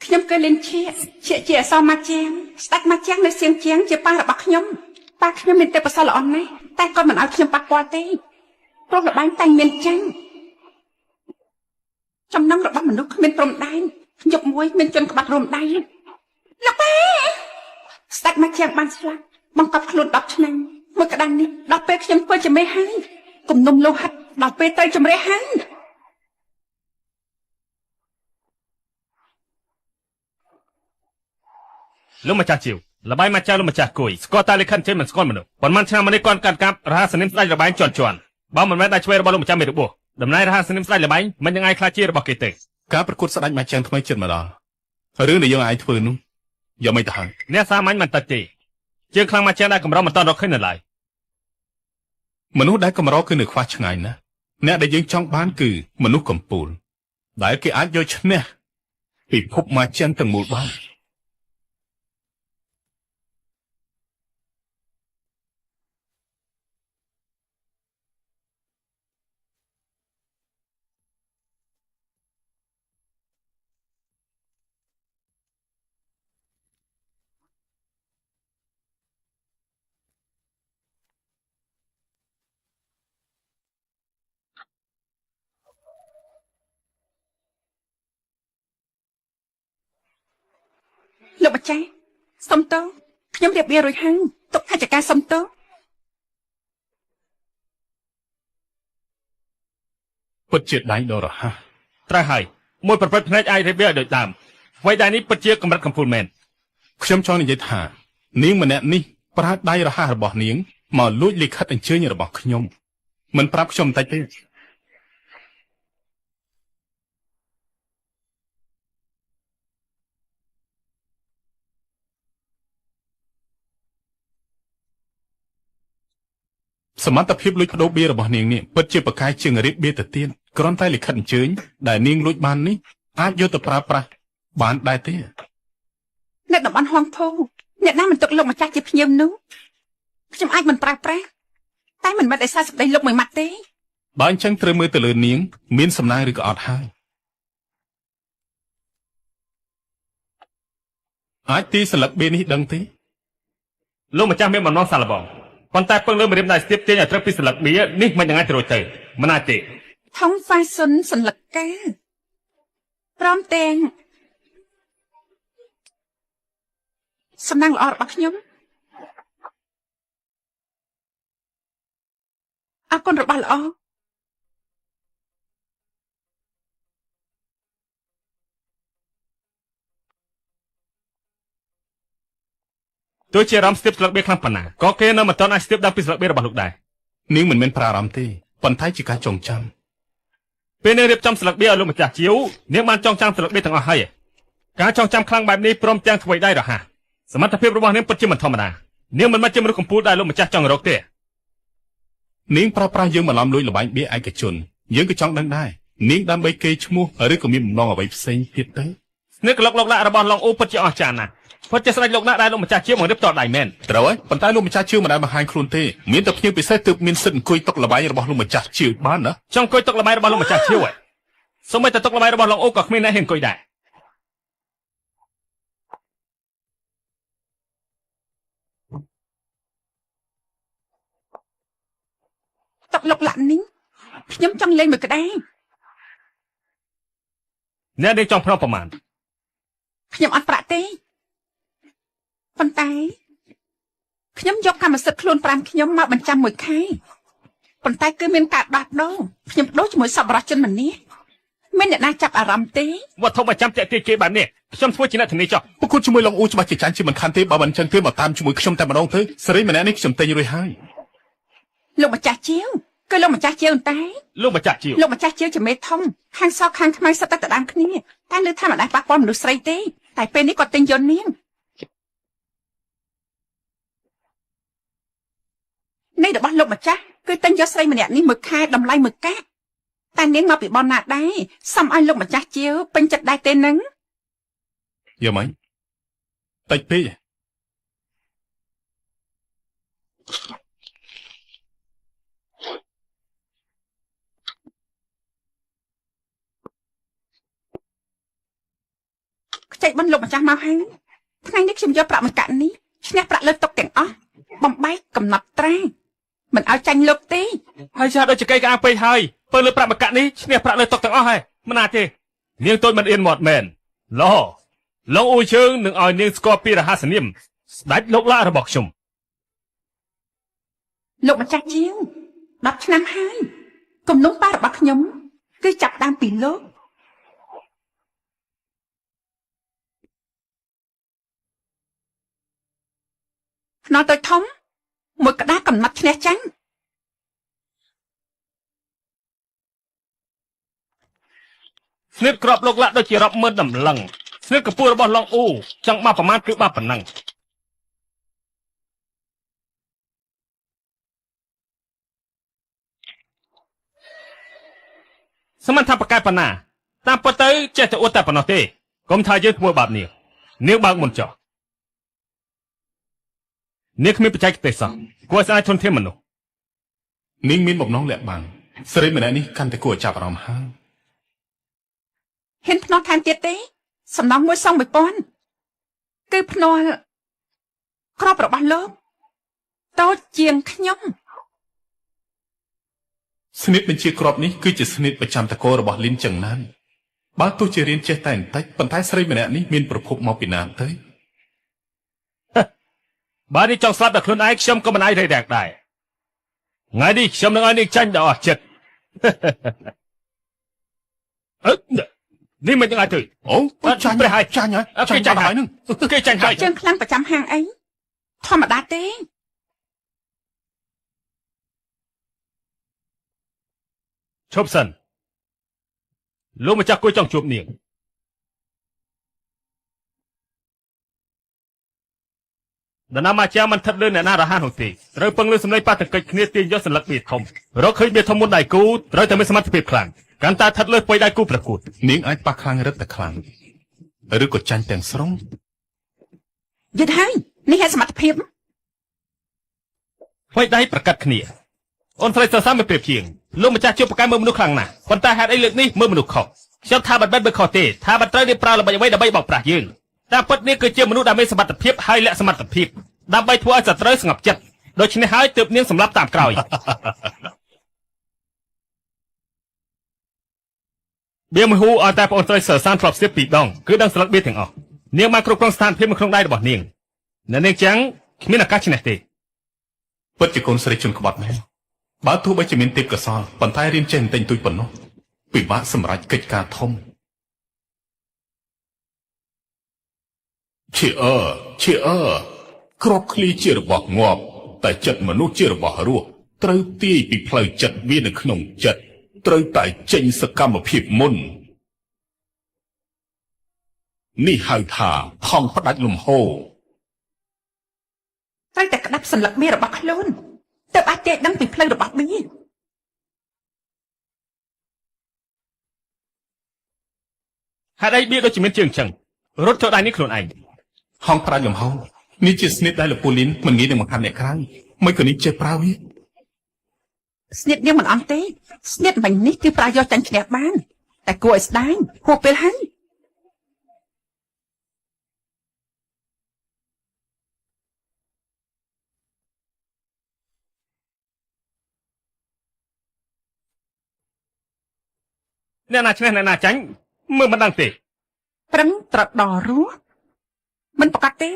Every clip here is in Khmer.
ខ្ញុំគឺលិនជាអសរមកជាងស្ដេចមកជាងនៅសៀងជាងជាប៉ារបស់ខ្ញុំប៉ាខ្ញុំមានទេពកោសល្យល្អណាស់តែគាត់មិនឲ្យខ្ញុំប៉ះពាល់ទេព្រោះលបែងតែងមានចឹងចំណងរបស់មនុស្សគ្មានព្រំដែនយប់មួយមានជនក្បត់រួមដៃលោកប៉ាស្ដេចមកជាងបានស្លាប់បង្កប់ខ្លួន10ឆ្នាំមួយក្តាំងនេះដល់ពេលខ្ញុំធ្វើជាមេហើយគំនុំលោហិតដល់ពេលត្រូវជំរះហើយលោកម្ចាស់ជីវលបាយមកចាស់លោកម្ចាស់គួយស្គាល់តែលិខិតចេញមិនស្គាល់មនុស្សប៉ុន្មានឆ្នាំមកនេះគាត់កាត់កាប់រហស្សនិមស្ដេចលបាយជាន់បើមិនមែនដៃឆ្វេងរបស់លោកម្ចាស់មេរបួសដំណើររហស្សនិមស្ដេចលបាយមិនយ៉ាងឯខ្លាចជារបស់គេទេការប្រកួតស្ដេចមកចាំងថ្មីចិត្តមកដល់រឿងដែលយើងអាចធ្វើនោះយកមិនទៅហើយអ្នកសាមញ្ញមិនតិចទេជាងខ្លាំងមកចាំងដែលកម្រមិនតរកឃើញនៅឡើយមនុស្សដែលកម្រគឺនៅខ្វះឆ្ងាយណាស់អ្នកដែលយើងចង់បានគឺមនុស្សកំពូលដែលគេអាចយកឈ្នះពិភពមកចាំងទាំងមូលបានលោកម្ចាស់សុំទោសខ្ញុំរៀបរៀងរួចហើយទុកហច្ចការសុំទោសពិតជាដៃដ៏រហ័សត្រូវហើយមួយប្រព្រឹត្តភ្នែកអាចរៀបរៀងឲ្យដូចដើមអ្វីដែលនេះពិតជាកម្រិតកំពូលមែនខ្ញុំចង់និយាយថានាងម្នាក់នេះប្រើដៃរហ័សរបស់នាងមកលួចលិខិតអញ្ជើញរបស់ខ្ញុំមិនប្រាប់ខ្ញុំបន្តិចទេសមត្ថភាពលួចបដូរបៀរបស់នាងនេះពិតជាប្រកែកជាងរៀបបៀទៅទៀតគ្រាន់តែលិខិតអញ្ជើញដែលនាងលួចបាននេះអាចយកទៅប្រើប្រាស់បានដែរទេនៅតំបន់ហងភូអ្នកណាមិនទុកលោកម្ចាស់ជាភ្ញៀវនោះខ្ញុំអាចមិនប្រើប្រាស់តែមិនមែនដោយសារសម្ដីលោកមួយម៉ាត់ទេបើអញ្ចឹងត្រូវមើលទៅលើនាងមានសំណាងឬក៏អត់ហើយអាចទីស្លឹកបៀនេះដឹងទេលោកម្ចាស់មានបំណងសាឡបងប៉ុន្តែពឹងលើមរៀមដៃស្ទាបទាញឲ្យត្រូវពីស្លឹកបៀនេះមិនយ៉ាងណាទៅរួចទៅមិនអាចទេថងហ្វាសុនសន្លឹកកាព្រមទាំងសំណាងល្អរបស់ខ្ញុំអរគុណរបស់ល្អទោះជាអារម្មណ៍ស្ទាបស្លឹកបៀខ្លាំងប៉ុណ្ណាក៏គេនៅមិនទាន់អាចស្ទាបដល់ពីស្លឹកបៀរបស់លោកដែរនាងមិនមែនប្រារម្ភទេប៉ុន្តែជាការចងចាំពេលនាងរៀបចំស្លឹកបៀឲ្យលោកម្ចាស់ជាវនាងបានចងចាំស្លឹកបៀទាំងអស់ហើយការចងចាំខ្លាំងបែបនេះព្រមទាំងធ្វើដៃរហ័សសមត្ថភាពរបស់នាងពិតជាមិនធម្មតានាងមិនមែនជាមនុស្សកំពូលដែលលោកម្ចាស់ចង់រកទេនាងប្រើប្រាស់យើងបន្លំលួចលបែងបៀឯកជនយើងក៏ចង់ដឹងដែរនាងដើម្បីគេឈ្មោះឬក៏មានបំណងអ្វីផ្សេងទៀតទៅស្នេហ៍ក្លុកលោកដាក់របស់ឡុងអូពិតជាអស្ចារ្យណាស់ពិតជាស្ដេចលោកដាក់ដែលលោកម្ចាស់ជាវមករៀបតដៃមែនត្រូវហើយប៉ុន្តែលោកម្ចាស់ជាវមិនដែលបង្ហាញខ្លួនទេមានតែភ្ញៀវពិសេសទើបមានសិទ្ធិអង្គុយតុកលបែងរបស់លោកម្ចាស់ជាវបានណាចង់អង្គុយតុកលបែងរបស់លោកម្ចាស់ជាវសូម្បីតែតុកលបែងរបស់ឡុងអូក៏គ្មានអ្នកហ៊ានអង្គុយដែរតុកលោកលាក់នេះខ្ញុំចង់លេងមួយក្តារអ្នកនេះចង់ប្រប្រមាណខ្ញុំអត់ប្រាក់ទេប៉ុន្តែខ្ញុំយកកម្មសិទ្ធិខ្លួន5ខ្ញុំមកបញ្ចាំមួយខែប៉ុន្តែគឺមានការដោះដូរខ្ញុំដូរជាមួយសប្បុរសជនម្នាក់មានអ្នកណាចាប់អារម្មណ៍ទេវត្ថុបញ្ចាំតាក់ទាញគេបែបនេះខ្ញុំធ្វើជាអ្នកធានាចុះប្រគល់ជាមួយឡុងអ៊ូច្បាស់ជាចាញ់ជាមិនខានទេបើមិនចឹងទេមកតាមជាមួយខ្ញុំតែម្ដងទៅសេរីម្នាក់នេះខ្ញុំទិញរួចហើយលោកម្ចាស់ជាវគឺលោកម្ចាស់ជាវតែលោកម្ចាស់ជាវលោកម្ចាស់ជាវជាមេធំខាងសខាងខ្មៅសិតតែដណ្ដើមគ្នាតែលើថាមិនដែលប៉ះពាល់មនុស្សស្រីទេតែពេលនេះគាត់ទិញយន្តនាងនៃរបស់លោកម្ចាស់គឺទិញយកស្រីម្នាក់នេះមួយខែតម្លៃមួយកាក់តែនាងមកពីបនណាដែរសុំឲ្យលោកម្ចាស់ជាវពេញចិត្តដែរទេនឹងយកមកតិចពេក ខ្ចីបិណ្ឌលោកម្ចាស់មកហើយថ្ងៃនេះខ្ញុំយកប្រាក់មកកាក់នេះឈ្នះប្រាក់លើតុកទាំងអស់បំបែកកំណត់ត្រាមិនឲ្យចាញ់លោកទេ ហើយចាស់ដូចចកៃក្អាងពេកហើយពើលើប្រាក់មកកាក់នេះឈ្នះប្រាក់លើតុកទាំងអស់ហើយមិនណាទេនាងតូចមិនអៀនមាត់មែនឡោឡងអ៊ូជើងនឹងឲ្យនាងស្គាល់ពីរហស្សនាមស្ដេចលោកឡារបស់ខ្ញុំ លោកម្ចាស់ជាង10ឆ្នាំហើយគំនុំប៉ារបស់ខ្ញុំគឺចាប់ដើមពីលោកខ្នល់តូចធំមួយក្តារកំណត់ឈ្នះចាញ់ស្និតក្របលោកឡាដូចជារាប់ម៉ឺនដំឡឹងស្និតកម្ពស់របស់ឡងអ៊ូចង់បាប្រមាណគឺបាប៉ុណ្ណឹងសមត្ថបកែប៉ុណ្ណាតាមពិតទៅចេះតែអួតតែប៉ុណ្ណោះទេកុំថាយើងធ្វើបាបនាងនាងបើកមុនចុះនាងគ្មានបច្ចេកទេសសោះគួរស្អាតធនធានមនុស្ស នាងមានបំណងលាក់បាំងស្រីម្នាក់នេះកាន់តែគួរឲ្យចាប់អារម្មណ៍ហើយ ហ៊ានភ្នាល់ថែមទៀតទេសំណងមួយសង1000គឺភ្នាល់ក្របរបស់លោកតូចជាងខ្ញុំ ស្និតបញ្ជាក្របនេះគឺជាស្និតប្រចាំតកោរបស់លីនចឹងណានបើទោះជារៀនចេះតែបន្តិចប៉ុន្តែស្រីម្នាក់នេះមានប្រភពមកពីណាទៅ បើនេះចង់ស្លាប់តែខ្លួនឯងខ្ញុំក៏មិនអាចរៃរាក់ដែរថ្ងៃនេះខ្ញុំនឹងឲ្យនាងចាញ់ដល់អស់ចិត្តនេះមិនយ៉ាងណាទៅអូចាញ់ព្រះហើយចាញ់ហើយចាញ់ហើយនឹងគេចាញ់ហើយ ជើងខ្លាំងប្រចាំហាងអីធម្មតាទេ ឈប់សិនលោកម្ចាស់គួយចង់ជួបនាងដំណាំអាចារ្យមិនថិតលើអ្នកណារហ័សនោះទេត្រូវពឹងលើសម្លេងប៉ះទង្គិចគ្នាទាញយកសន្លឹកបៀធំរកឃើញបៀធំមុនដៃគូត្រូវតែមានសមត្ថភាពខ្លាំងកាន់តែថិតលើពៃដៃគូប្រកួត នាងអាចប៉ះខ្លាំងរឹតតែខ្លាំងឬក៏ចាញ់ទាំងស្រុង យឺតហើយនេះហេតុសមត្ថភាព ពៃដៃប្រកាត់គ្នាអូនស្រីសរសើរមិនប្រៀបជាងលោកម្ចាស់ជួបប្រកែមើលមនុស្សខ្លាំងណាស់ប៉ុន្តែហេតុអីលើកនេះមើលមនុស្សខុសខ្ញុំថាបាត់បិទមិនខុសទេថាបាត់ត្រូវនេះប្រើល្បិចអ្វីដើម្បីបោកប្រាស់យើងតែពិតនេះគឺជាមនុស្សដែលមានសមត្ថភាពហើយលក្ខសមត្ថភាពដើម្បីធ្វើឲ្យសត្រូវស្ងប់ចិត្តដូច្នេះហើយទើបនាងសម្លាប់តាមក្រោយ បៀមហ៊ូឲ្យតែបងអូនស្រីសរសើរធ្លាប់ស្ទាបពីរដងគឺដឹងស្លឹកបៀទាំងអស់នាងបានគ្រប់គ្រងស្ថានភាពនៅក្នុងដៃរបស់នាងនៅនាងចឹងគ្មានឱកាសឈ្នះទេ ពិតជាកូនស្រីជន់ក្បត់មែនបើទោះបីជាមានទេពកោសល្យប៉ុន្តែរៀនចេះបន្តិចបន្តួចប៉ុណ្ណោះពិបាកសម្រេចកិច្ចការធំឈៀអឺក្របឃ្លីជារបស់ងាប់តែចិត្តមនុស្សជារបស់រស់ត្រូវទាយពីផ្លូវចិត្តវានៅក្នុងចិត្តត្រូវតែចេញសកម្មភាពមុននេះហៅថាថងផ្ដាច់លំហូរ ត្រូវតែក្តាប់សន្លឹកមាសរបស់ខ្លួនទើបអាចទាយដឹងពីផ្លូវរបស់មាស ហេតុអីបៀដូចជាមានជើងចឹងរត់ចូលដៃនេះខ្លួនឯង ហងប្រាច់លំហូរនេះជាស្និតដែលលពូលីនមិនងាយនឹងបង្ហាត់អ្នកក្រៅមិនក៏នេះចេះប្រើវា ស្នៀតនាងមិនអន់ទេស្នៀតមិញនេះគឺប្រើយកចាញ់ឈ្នះបានតែគួរឲ្យស្ដាយហួសពេលហើយ អ្នកណាឈ្នះអ្នកណាចាញ់មើលមិនដឹងទេ ប្រឹងត្រដរស់មិនប្រកាសទេ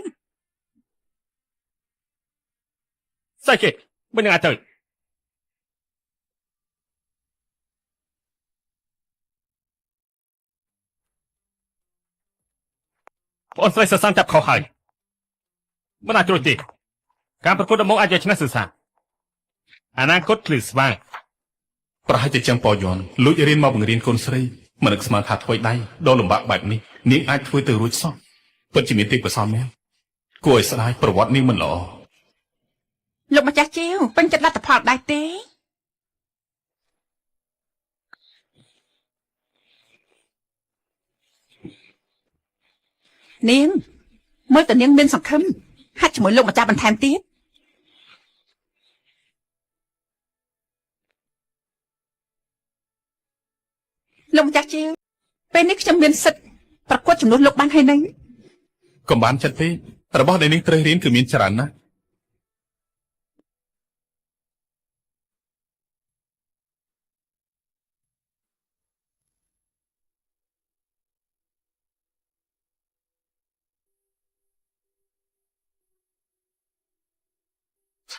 ស្អីគេមិននឹងអាចទៅបងស្រីសរសើរចាប់ខុសហើយមិនអាចជួយទេការប្រកួតដំបូងអាចយកឈ្នះสื่อសារអនាគតភ្លឺស្វាង ប្រហែលជាចឹងប៉យ័នលួចរៀនមកបង្រៀនកូនស្រីមិននឹកស្មានថាធ្វើដៃដល់លំបាកបែបនេះនាងអាចធ្វើទៅរួចសោះពិតជាមានទេពកោសល្យមែនគួរឲ្យស្ដាយប្រវត្តិនេះមិនល្អ លោកម្ចាស់ជាវពេញចិត្តលទ្ធផលដែរទេនាងមើលតើនាងមានសង្ឃឹមហាត់ជាមួយលោកម្ចាស់បន្ថែមទៀតលោកម្ចាស់ជាវពេលនេះខ្ញុំមានសិទ្ធិប្រកួតចំនួនលោកបានហើយនឹង កំបានចិត្តទេរបស់ដែលនាងត្រូវរៀនគឺមានច្រើនណាស់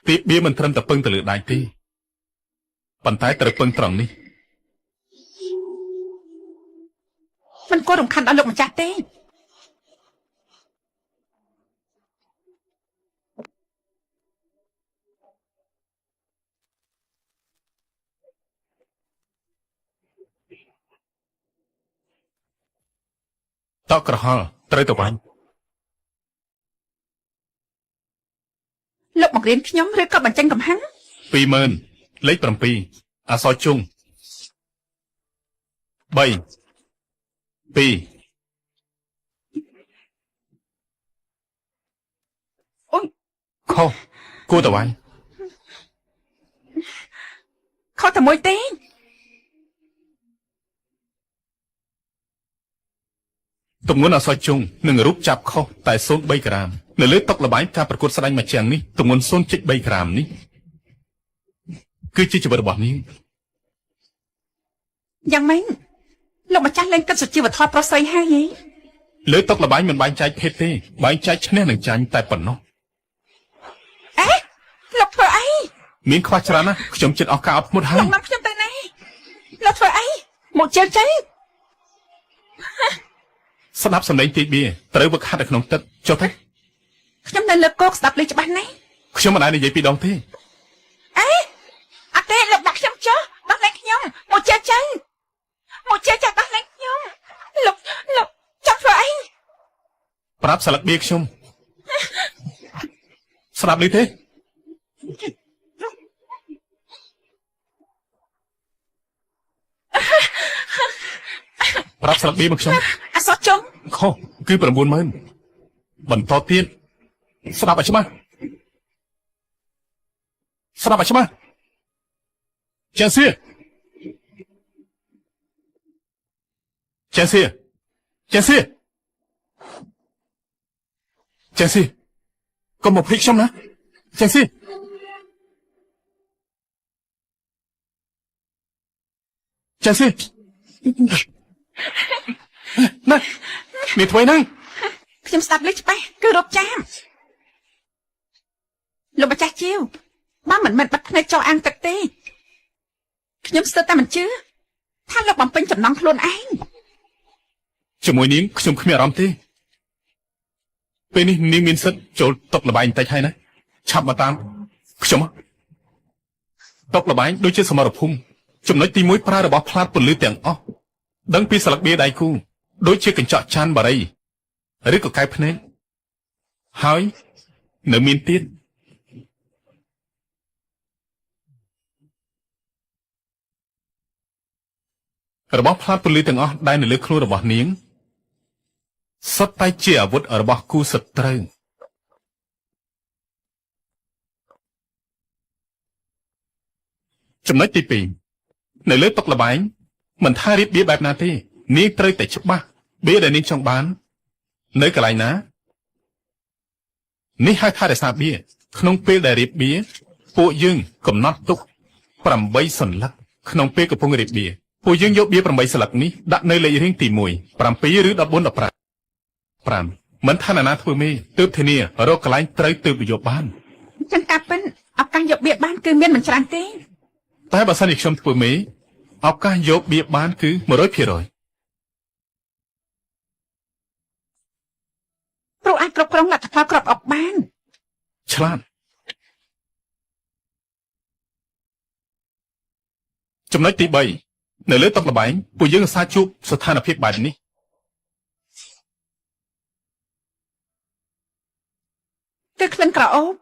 ទីបៀមិនត្រឹមតែពឹងទៅលើដៃទេប៉ុន្តែត្រូវពឹងត្រង់នេះ មិនគួររំខានដល់លោកម្ចាស់ទេ តក់ក្រហល់ត្រូវទៅវិញ លោកបង្រៀនខ្ញុំឬក៏បញ្ចេញកំហឹង 20000 លេខ 7 អក្សរជុង 3 2 អូយ ខុសគួរទៅវិញ ខុសតែមួយទេ ទម្ងន់អក្សរជុងនិងរូបចាប់ខុសតែ 0.3 ក្រាមនៅលើតុល្បែងការប្រកួតស្ដែងមួយជាងនេះទម្ងន់ 0.3 ក្រាមនេះគឺជាជីវិតរបស់នាង យ៉ាងម៉េចលោកម្ចាស់លែងគិតសុជីវធម៌ប្រុសស្រីហើយហី លើតុល្បែងមិនបែងចែកភេទទេបែងចែកឈ្នះនិងចាញ់តែប៉ុណ្ណោះ អេលោកធ្វើអី មានខ្វះច្រើនណាស់ខ្ញុំចិត្តអស់ការអត់ធ្មត់ហើ លោក យ នាំខ្ញុំទៅណាលោកធ្វើអីមកជើងចេញ ស្ដាប់សម្លេងទីបៀត្រូវវឹកហាត់នៅក្នុងទឹកចុះទៅ ខ្ញុំនៅលើគោកស្ដាប់លេខច្បាស់ណាស់ ខ្ញុំមិនដែលនិយាយពីរដងទេ អេអត់ទេលោកដាក់ខ្ញុំចុះដោះលែងខ្ញុំមកជើងចេញមកជើងចេញដោះលែងខ្ញុំលោកចាំធ្វើអី ប្រាប់ស្លឹកបៀខ្ញុំស្ដាប់ឮទេប្រាប់ស្លឹកបៀមកខ្ញុំ អសតចុង ខុសគឺ 90000 បន្តទៀតស្ដាប់ឲ្យច្បាស់ស្ដាប់ឲ្យច្បាស់ចាសៀចាសៀចាសៀចាសៀកុំមកភ្លេចខ្ញុំណាចាសៀចាសៀណាមានធ្វើហ្នឹង ខ្ញុំស្ដាប់លេខច្បាស់គឺរົບចាមលោកម្ចាស់ជាវបើមិនមែនបាត់ភ្នែកចោលអាំងទឹកទេខ្ញុំស្ទើរតែមិនជឿថាលោកបំពេញចំណងខ្លួនឯង ជាមួយនាងខ្ញុំគ្មានអារម្មណ៍ទេពេលនេះនាងមានសិទ្ធចូលតុល្បែងបន្តិចហើយណាឆាប់មកតាមខ្ញុំតុល្បែងដូចជាសមរភូមិចំណុចទី1ប្រើរបស់ផ្លាតពន្លឺទាំងអស់ដឹងពីស្លឹកបៀដៃគូដូចជាកញ្ចក់ចានបារីឬក៏កែវភ្នែកហើយនៅមានទៀតរបស់ផ្លាតពន្លឺទាំងអស់ដែលនៅលើខ្លួនរបស់នាងសុទ្ធតែជាអាវុធរបស់គូសត្រូវចំណុចទី2នៅលើតុល្បែងមិនថារៀបបៀបែបណាទេនាងត្រូវតែច្បាស់បៀដែលនាងចង់បាននៅកន្លែងណានេះហៅថារក្សាបៀក្នុងពេលដែលរៀបបៀពួកយើងកំណត់ទុក8សន្លឹកក្នុងពេលកំពុងរៀបបៀពួកយើងយកបៀ8សន្លឹកនេះដាក់នៅលេខរៀងទី1 7ឬ14 15មិនថាណាធ្វើមេទើបធានារកកន្លែងត្រូវទើបយកបាន ចឹងការពិនឱកាសយកបៀបានគឺមានមិនច្រើនទេ តែបើសិនជាខ្ញុំធ្វើមេឱកាសយកបៀបានគឺ 100% ព្រោះអាចគ្រប់គ្រងលទ្ធផលគ្រប់អុកបាន ឆ្លាតចំណុចទី3នៅលើតុល្បែងពួកយើងឧស្សាហ៍ជួបស្ថានភាពបែបនេះ គឺក្លិនក្រអូប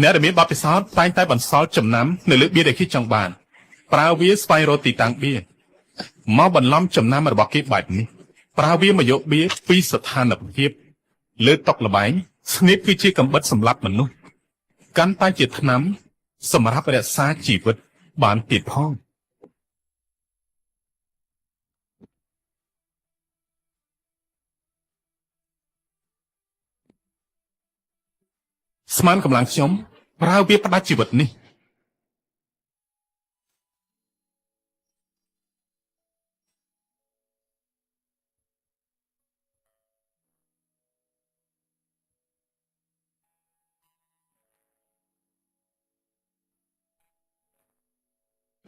អ្នកដែលមានបទពិសោធន៍តែងតែបន្សល់ចំណាំនៅលើបៀដែលគេចង់បានប្រើវាស្វែងរកទីតាំងបៀមកបន្លំចំណាំរបស់គេបែបនេះប្រើវាមកយកបៀពីស្ថានភាពលើតុល្បែងស្នេហ៍គឺជាកំបិតសម្រាប់មនុស្សកាន់តែជាថ្នាំសម្រាប់រក្សាជីវិតបានទៀតផង ស្មានកម្លាំងខ្ញុំប្រើវាផ្ដាច់ជីវិតនេះ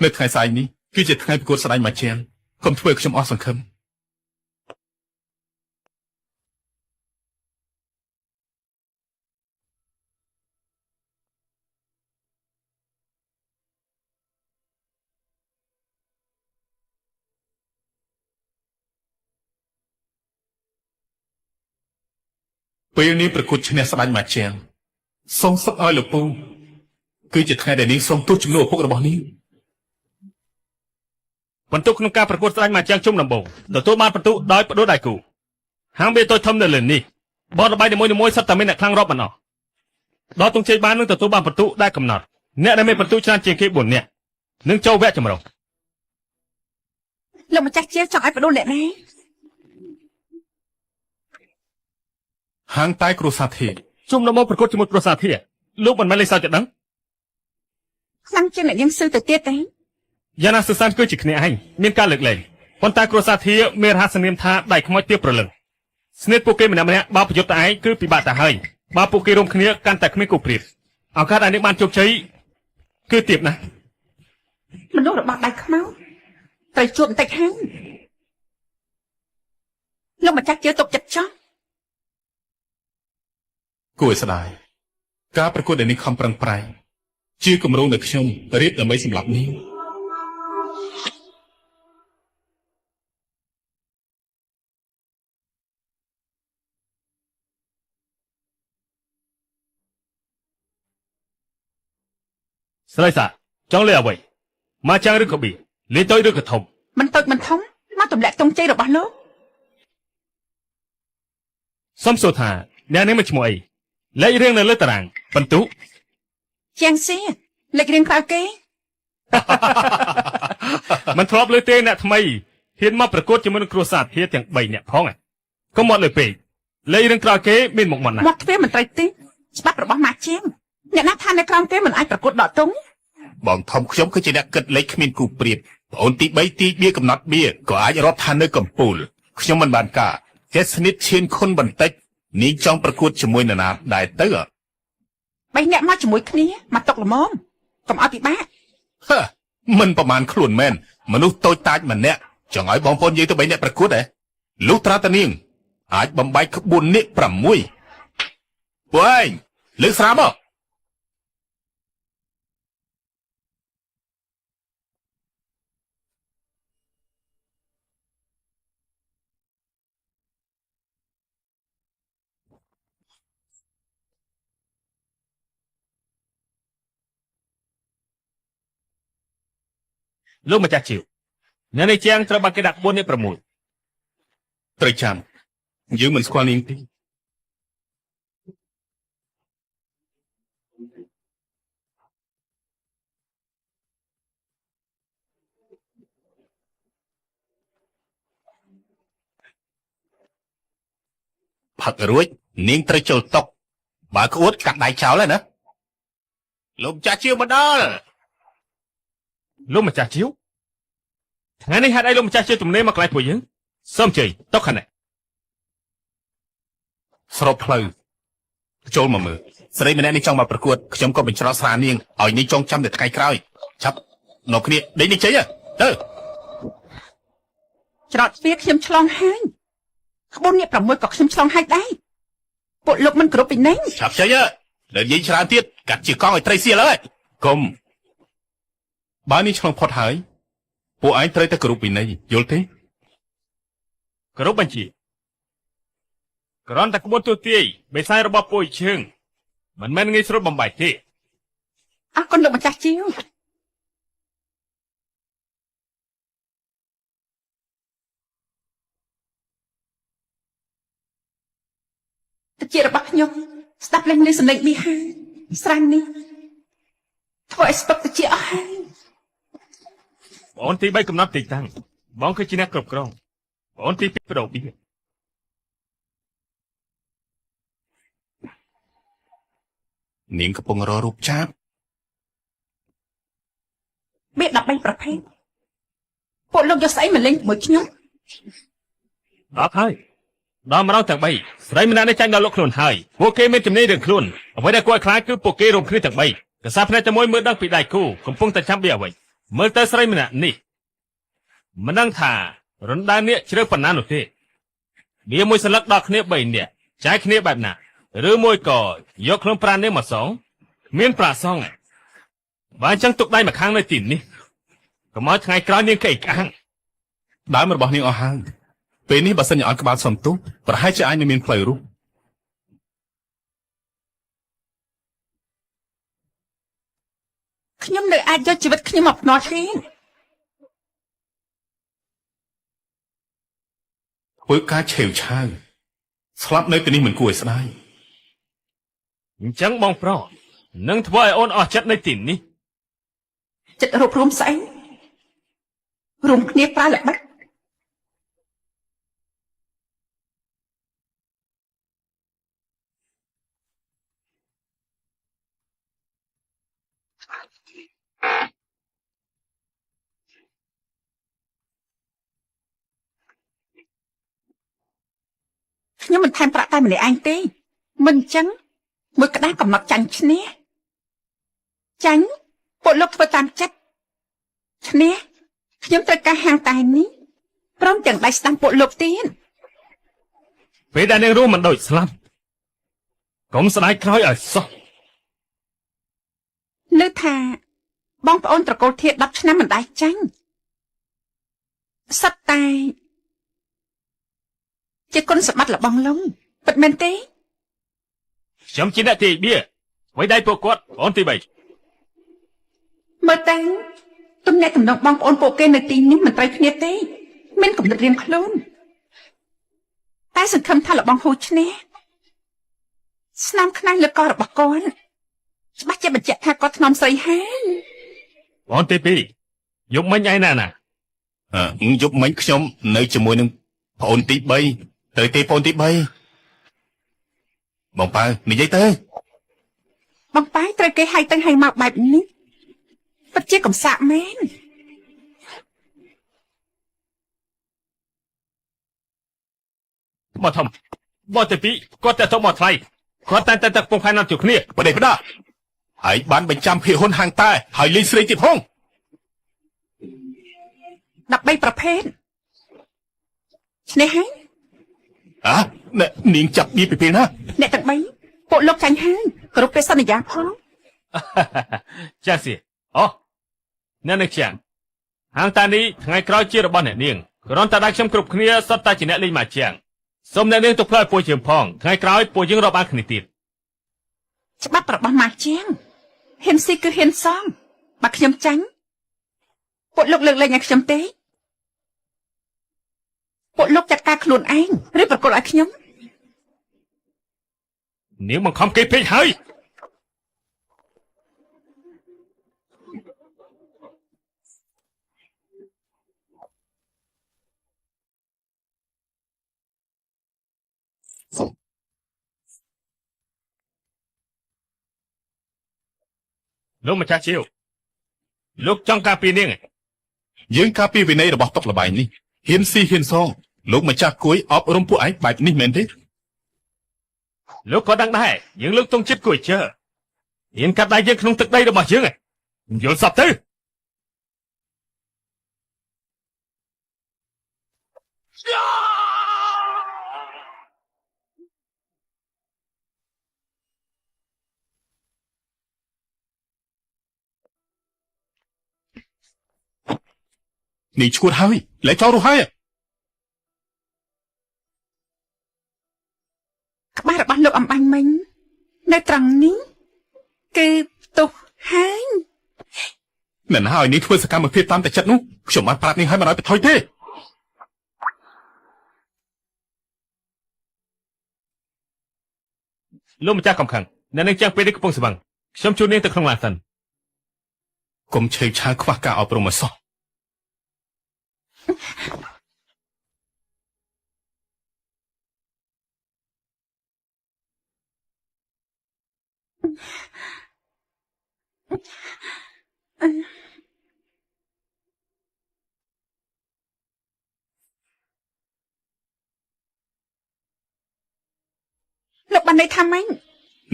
នៅថ្ងៃស្អែកនេះគឺជាថ្ងៃប្រកួតស្ដែងមួយជាងកុំធ្វើឲ្យខ្ញុំអស់សង្ឃឹមពេលនេះប្រកួតឈ្នះស្ដាច់មួយជាងសូមសឹកឲ្យលោកពូគឺជាថ្ងៃដែលនាងសូមទោសជំនួសឪពុករបស់នាងបន្ទុកក្នុងការប្រកួតស្ដាច់មកជាងជុំដំបូងទទួលបានបន្ទុកដោយបដូរដៃគូហាងបេតូចធំនៅលើនេះបទល្បែងនីមួយៗសុទ្ធតែមានអ្នកខ្លាំងរាប់មិនអស់ដល់ទងជ័យបាននឹងទទួលបានបន្ទុកដែលកំណត់អ្នកដែលមានបន្ទុកច្រើនជាងគេ4នាក់នឹងចូលវគ្គចម្រុះ លោកម្ចាស់ជាចង់ឲ្យបដូរអ្នកណា ហាងតែគ្រួសារធា ជុំដំបូងប្រកួតជាមួយគ្រួសារធាលោកមិនមែនលេខសើចទេដឹង ខ្លាំងជាងអ្នកនាងស៊ឺទៅទៀតទេ យ៉ាងណាសុសានគឺជាគ្នាឯងមានការលើកលែងប៉ុន្តែគ្រួសារធាមានរហស្សនាមថាដៃខ្មោចទៀបប្រលឹងស្នេហ៍ពួកគេម្នាក់ៗបើប្រយុទ្ធតែឯងគឺពិបាកទៅហើយបើពួកគេរួមគ្នាកាន់តែគ្មានគូប្រៀបឱកាសដែលនាងបានជោគជ័យគឺទៀបណាស់ មនុស្សរបស់ដៃខ្មៅត្រូវជួបបន្តិចហើយលោកម្ចាស់ជាទុកចិត្តចោះ គួរឲ្យស្ដាយការប្រកួតដែលនាងខំប្រឹងប្រែងជាគម្រោងដែលខ្ញុំរៀបដើម្បីសម្រាប់នាងស្រីសាចង់លេអ្វីមកចាំងឬក៏ប៊ីលេតូចឬក៏ធំ មិនតូចមិនធំមកទម្លាក់ទងជ័យរបស់លោក សុំសួរថាអ្នកនេះមកឈ្មោះអីលេខរៀងនៅលើតារាងបន្ទុ ជាងសៀលេខរៀងក្រៅគេ មិនធ្លាប់លើទេអ្នកថ្មីហ៊ានមកប្រកួតជាមួយនឹងគ្រួសារធាទាំង3នាក់ផងកុំមកលើពេកលេខរៀងក្រៅគេមានមុខមាត់ណាស់ មកទ្វារមិនត្រូវទេច្បាប់របស់ម៉ាក់ជាងអ្នកណាថានៅក្រោមគេមិនអាចប្រកួតដកទង បងធំខ្ញុំគឺជាអ្នកគិតលេខគ្មានគូប្រៀបប្អូនទី3ទីបៀកំណត់បៀក៏អាចរាប់ថានៅកំពូលខ្ញុំមិនបានការចេះស្និទ្ធឈានខុនបន្តិចនាងចង់ប្រកួតជាមួយនរណាដែរទៅ 3នាក់មកជាមួយគ្នាមកຕົកល្មមកុំឲ្យពិបាក ហឺមិនប្រមាណខ្លួនមែនមនុស្សតូចតាចម្នាក់ចង់ឲ្យបងប្អូនយើងទៅ3នាក់ប្រកួតហ៎លុះត្រាតានាងអាចបំបែកក្បួននេះ6ពួកឯងលើកស្រាមក លោកម្ចាស់ជីវអ្នកនេះជាងត្រូវបានគេដាក់ក្បួននេះ6 ត្រូវចាំយើងមិនស្គាល់នាងទេផឹករួចនាងត្រូវចូលតុបើក្អួតកាត់ដៃចោលហើយណាលោកម្ចាស់ជាមកដល់ លោកម្ចាស់ជីវថ្ងៃនេះហេតុអីលោកម្ចាស់ជាទំនេរមកកន្លែងពួកយើងសូមជ័យតុខាងនេះ ស្របផ្លូវចូលមកមើលស្រីម្នាក់នេះចង់មកប្រកួតខ្ញុំក៏បញ្ច្រត់ស្រានាងឲ្យនាងចងចាំតែថ្ងៃក្រោយឆាប់នៅគ្នាដេញនេះជ័យទៅ ច្រត់ទ្វារខ្ញុំឆ្លងហើយក្បួននេះ6ក៏ខ្ញុំឆ្លងហើយដែរពួកលោកមិនគ្រប់ពីណេញ ឆាប់ជ័យលើនិយាយច្រើនទៀតកាត់ជាកង់ឲ្យត្រីសៀលហើយកុំបើនេះឆ្លងផុតហើយពួកឯងត្រូវតែគោរពវិន័យយល់ទេ គោរពបញ្ជាគ្រាន់តែក្បួនទូទាយបេសាយរបស់ពួកជើងមិនមែនងាយស្រួលបំបែកទេ អរគុណលោកម្ចាស់ជីវតិចរបស់ខ្ញុំស្ដាប់លេងលឺសំឡេងនេះហើយស្រាញ់នេះធ្វើឲ្យស្ទុកតិចអស់ហើយ បងទី3កំណត់ទីតាំងបងគឺជាអ្នកគ្រប់គ្រងបងទី2បដូរបៀ អ នាងកំពុងរករូបចាប់ បៀ13ប្រភេទពួកលោកយកស្អីមកលេងជាមួយខ្ញុំ ដល់ហើយដល់ម្ដងទាំង3ស្រីម្នាក់នេះចាញ់ដល់លោកខ្លួនហើយពួកគេមានជំនាញរឿងខ្លួនអ្វីដែលគួរឲ្យខ្លាចគឺពួកគេរួមគ្នាទាំង3កសាភ្នែកតែមួយមើលដឹងពីដៃគូកំពុងតែចាំវាអ្វីមើលទៅស្រីម្នាក់នេះមិនដឹងថារំដាននេះជ្រើប៉ុណ្ណានោះទេវាមួយសន្លឹកដល់គ្នា3នាក់ចែកគ្នាបែបណាឬមួយក៏យកខ្លួនប្រាណនេះមកសងមានប្រាសងបើអញ្ចឹងទុកដៃមកខាងនៅទីនេះកុំឲ្យថ្ងៃក្រោយនាងកេកក្អាង ដើមរបស់នាងអស់ហើយពេលនេះបើសិនជាអត់ក្បាលសំទុះប្រហែលជាអាចនឹងមានផ្លូវរស់ ខ្ញុំនៅអាចយកជីវិតខ្ញុំមកភ្នាល់ទេ ធ្វើការឆេវឆាវស្លាប់នៅទីនេះមិនគួរឲ្យស្ដាយ អញ្ចឹងបងប្រុសនឹងធ្វើឲ្យអូនអស់ចិត្តនៅទីនេះ ចិត្តរួបរวมស្អីរួមគ្នាប្រើល្បិចខ្ញុំមិនថែមប្រាក់តែម្នាក់ឯងទេមិនអញ្ចឹងមួយក្តារកំណត់ចាញ់ឈ្នះចាញ់ពួកលោកធ្វើតាមចិត្តឈ្នះខ្ញុំត្រូវការហាងតែនេះព្រមទាំងដៃស្ដាំពួកលោកទៀត ពេលដែលនាងរួមមិនដូចស្លាប់កុំស្ដាយក្រោយឲ្យសោះ លើថាបងប្អូនត្រកូលធាតុ10ឆ្នាំមិនដែលចាញ់សិតតែជាគុណសម្បត្តិរបស់លងពិតមែនទេ ខ្ញុំជាអ្នកទាយបៀអ្វីដែលពួកគាត់អូនទី3 មើលទៅទំនាក់ទំនងបងប្អូនពួកគេនៅទីនេះមិនត្រូវគ្នាទេមានគំនិតរៀងខ្លួនតែសង្ឃឹមថាលបងហូចឈ្នះស្នាមខ្នែងលើករបស់គាត់ច្បាស់ជាបញ្ជាក់ថាគាត់ធ្នមស្រីហើយ អូនទី2យប់មិញឯណាណា យប់មិញខ្ញុំនៅជាមួយនឹងប្អូនទី3ត្រូវទេប្អូនទី3បងប៉ៅនិយាយទៅ បងប៉ាយត្រូវគេហៅទៅហៅមកបែបនេះពិតជាកំសាកមែន មកធំបតទី2គាត់តែទៅមកថ្លៃគាត់តែទឹកពងផែនណាត់ជួគ្នា បដិបដាហើយបានបញ្ចាំភាគហ៊ុនហាងតែហើយលេងស្រីទៀតផង 13ប្រភេទឈ្នះហើយ នាងចាប់វាពីពេលណា អ្នកទាំង3ពួកលោកចាញ់ហើយគ្រប់ពេលសន្យាផង ចាសៀអូអ្នកនេះជាហាងតានេះថ្ងៃក្រោយជារបស់អ្នកនាងគ្រាន់តែដៃខ្ញុំគ្រប់គ្នាសុទ្ធតែជាអ្នកលេងមកជាងសូមអ្នកនាងទៅផ្លាយពួកយើងផងថ្ងៃក្រោយពួកយើងរាប់អានគ្នាទៀត ច្បាប់របស់ម៉ាជាងហ៊ានស៊ីគឺហ៊ានសងបើខ្ញុំចាញ់ពួកលោកលើកលែងឲ្យខ្ញុំទេពួកលោកចាត់ការខ្លួនឯងឬប្រកល់ឲ្យខ្ញុំ នាងបង្ខំគេពេកហើយលោកម្ចាស់ជាវលោកចង់ការពារនាង យើងការពារវិន័យរបស់តុកលបែងនេះហ៊ានស៊ីហ៊ានសងលោកម្ចាស់គួយអប់រំពួកឯងបែបនេះមែនទេ លោកក៏ដឹងដែរយើងលើកទង់ចិត្តគួយជើហ៊ានកាត់ដៃយើងក្នុងទឹកដីរបស់យើងយល់សពទៅនាងឈួតហើយលែងចោលរស់ហើយ ក្បាលរបស់លោកអំបាញ់មិញនៅត្រង់នេះគឺផ្ទុះហើយ អ្នកណាឲ្យនាងធ្វើសកម្មភាពតាមតែចិត្តនោះខ្ញុំបានប្រាប់នាងឲ្យមិនឲ្យបន្ថយទេ លោកម្ចាស់កំខឹងអ្នកនឹងចាំងពេលនេះកំពុងស្វឹងខ្ញុំជួននាងទៅក្នុងឡានសិន កុំឆេវឆាវខ្វះការអប់រំឲ្យសោះ ហ លោកបានន័យថាម៉េច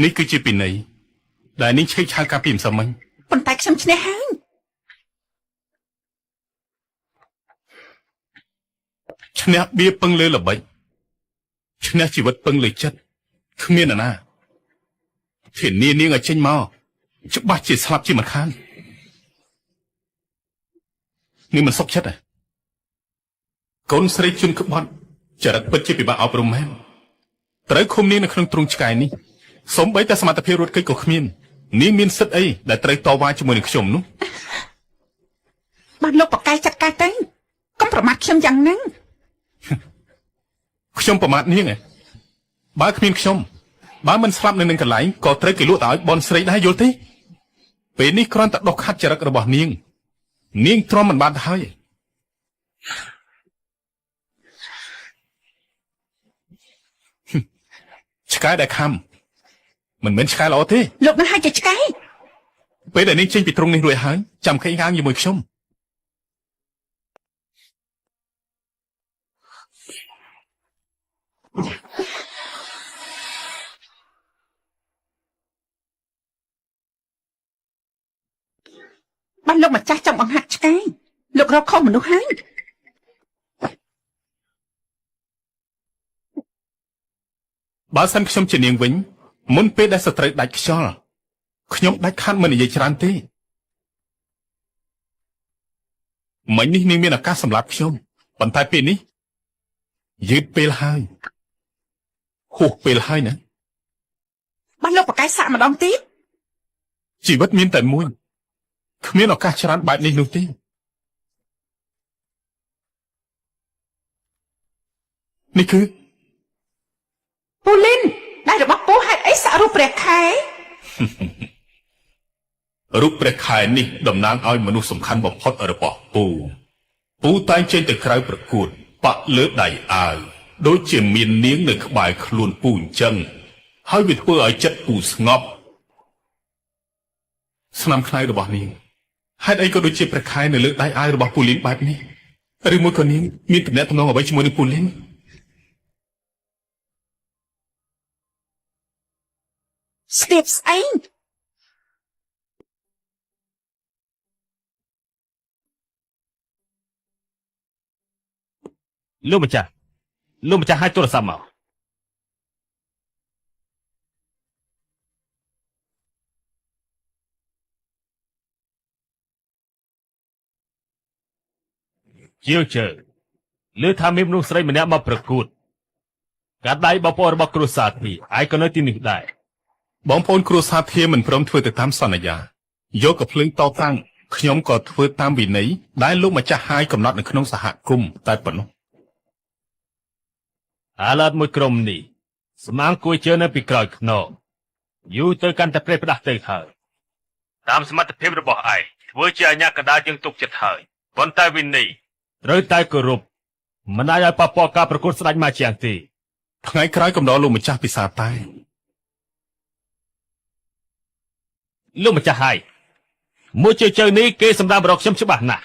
នេះគឺជាពិន័យដែលនាងឆេកឆាវការពីម្សិលមិញ ប៉ុន្តែខ្ញុំឈ្នះហើយ ឈ្នះបៀពឹងលើល្បិចឈ្នះជីវិតពឹងលើចិត្តគ្មាននរណាធានានាងឲ្យចេញមកច្បាស់ជាស្លាប់ជាមិនខាននាងមិនសុខចិត្តទេកូនស្រីជន់ក្បត់ចរិតពិតជាពិបាកអប់រំមែនត្រូវឃុំនាងនៅក្នុងទ្រុងឆ្កែនេះសូម្បីតែសមត្ថភាពរត់គេចក៏គ្មាននាងមានសិទ្ធិអីដែលត្រូវតវ៉ាជាមួយនឹងខ្ញុំនោះ បានលោកបកកាយចាត់ការទៅកុំប្រមាថខ្ញុំយ៉ាងហ្នឹង ខ្ញុំប្រមាថនាងឯងបើគ្មានខ្ញុំបើមិនស្លាប់នៅនឹងកន្លែងក៏ត្រូវគេលក់ទៅឲ្យបនស្រីដែរយល់ទេពេលនេះគ្រាន់តែដុសខាត់ចរិតរបស់នាងនាងទ្រាំមិនបានទៅហើយឆ្កែដែលខំមិនមែនឆ្កែល្អទេ លោកនឹងឲ្យជាឆ្កែ ពេលដែលនាងចេញពីទ្រុងនេះរួចហើយចាំខេងខាងជាមួយខ្ញុំ បានលោកម្ចាស់ចង់បង្ហាត់ឆ្កែលោករកខុសមនុស្សហើយ បើសិនខ្ញុំជានាងវិញមុនពេលដែលស្ត្រីដាច់ខ្យល់ខ្ញុំដាច់ខាត់មិននិយាយច្រើនទេមិញនេះនាងមានឱកាសសម្រាប់ខ្ញុំប៉ុន្តែពេលនេះយឺតពេលហើយហួសពេលហើយណា បានលោកបកកាយសាក់ម្ដងទៀត ជីវិតមានតែមួយគ្មានឱកាសច្រើនបែបនេះនោះទេនេះគឺ ពូលីនដែលរបស់ពូហេតុអីសាក់រូបព្រះខែ រូបព្រះខែនេះតំណាងឲ្យមនុស្សសំខាន់បំផុតរបស់ពូតែងចេញទៅក្រៅប្រកួតបាក់លើដៃអាវដូចជាមាននាងនៅក្បែរខ្លួនពូអញ្ចឹងហើយវាធ្វើឲ្យចិត្តពូស្ងប់ស្នាមខ្នើយរបស់នាងហេតុអីក៏ដូចជាព្រះខែនៅលើដៃអាវរបស់ពូលីនបែបនេះឬមួយក៏នាងមានទំនាក់ទំនងអ្វីជាមួយនឹងពូលីន ស្ទាបស្អី លោកម្ចាស់ឲ្យទូរស័ព្ទមកជាវជើលើថាមានមនុស្សស្រីម្នាក់មកប្រកួតកាត់ដៃបងប្អូនរបស់គ្រួសារទីឯងក៏នៅទីនេះដែរ បងប្អូនគ្រួសារធាមិនព្រមធ្វើទៅតាមសន្យាយកកភ្លើងតតាំងខ្ញុំក៏ធ្វើតាមវិន័យដែលលោកម្ចាស់ហាយកំណត់នៅក្នុងសហគមន៍តែប៉ុណ្ណោះ អាឡាតមួយក្រុមនេះស្មាងគួយជើនៅពីក្រោយខ្នងយូរទៅកាន់តែប្រេះផ្ដាស់ទៅហើយតាមសមត្ថភាពរបស់ឯងធ្វើជាអាញាកណ្ដាលជាងទុកចិត្តហើយប៉ុន្តែវិន័យត្រូវតែគោរពមិនអាចឲ្យប៉ះពាល់ការប្រកួតស្ដេចមកជាងទេ ថ្ងៃក្រោយកំដរលោកម្ចាស់ពិសាតែ លោកម្ចាស់ហើយមួយជើនេះគេសម្រាប់រកខ្ញុំច្បាស់ណាស់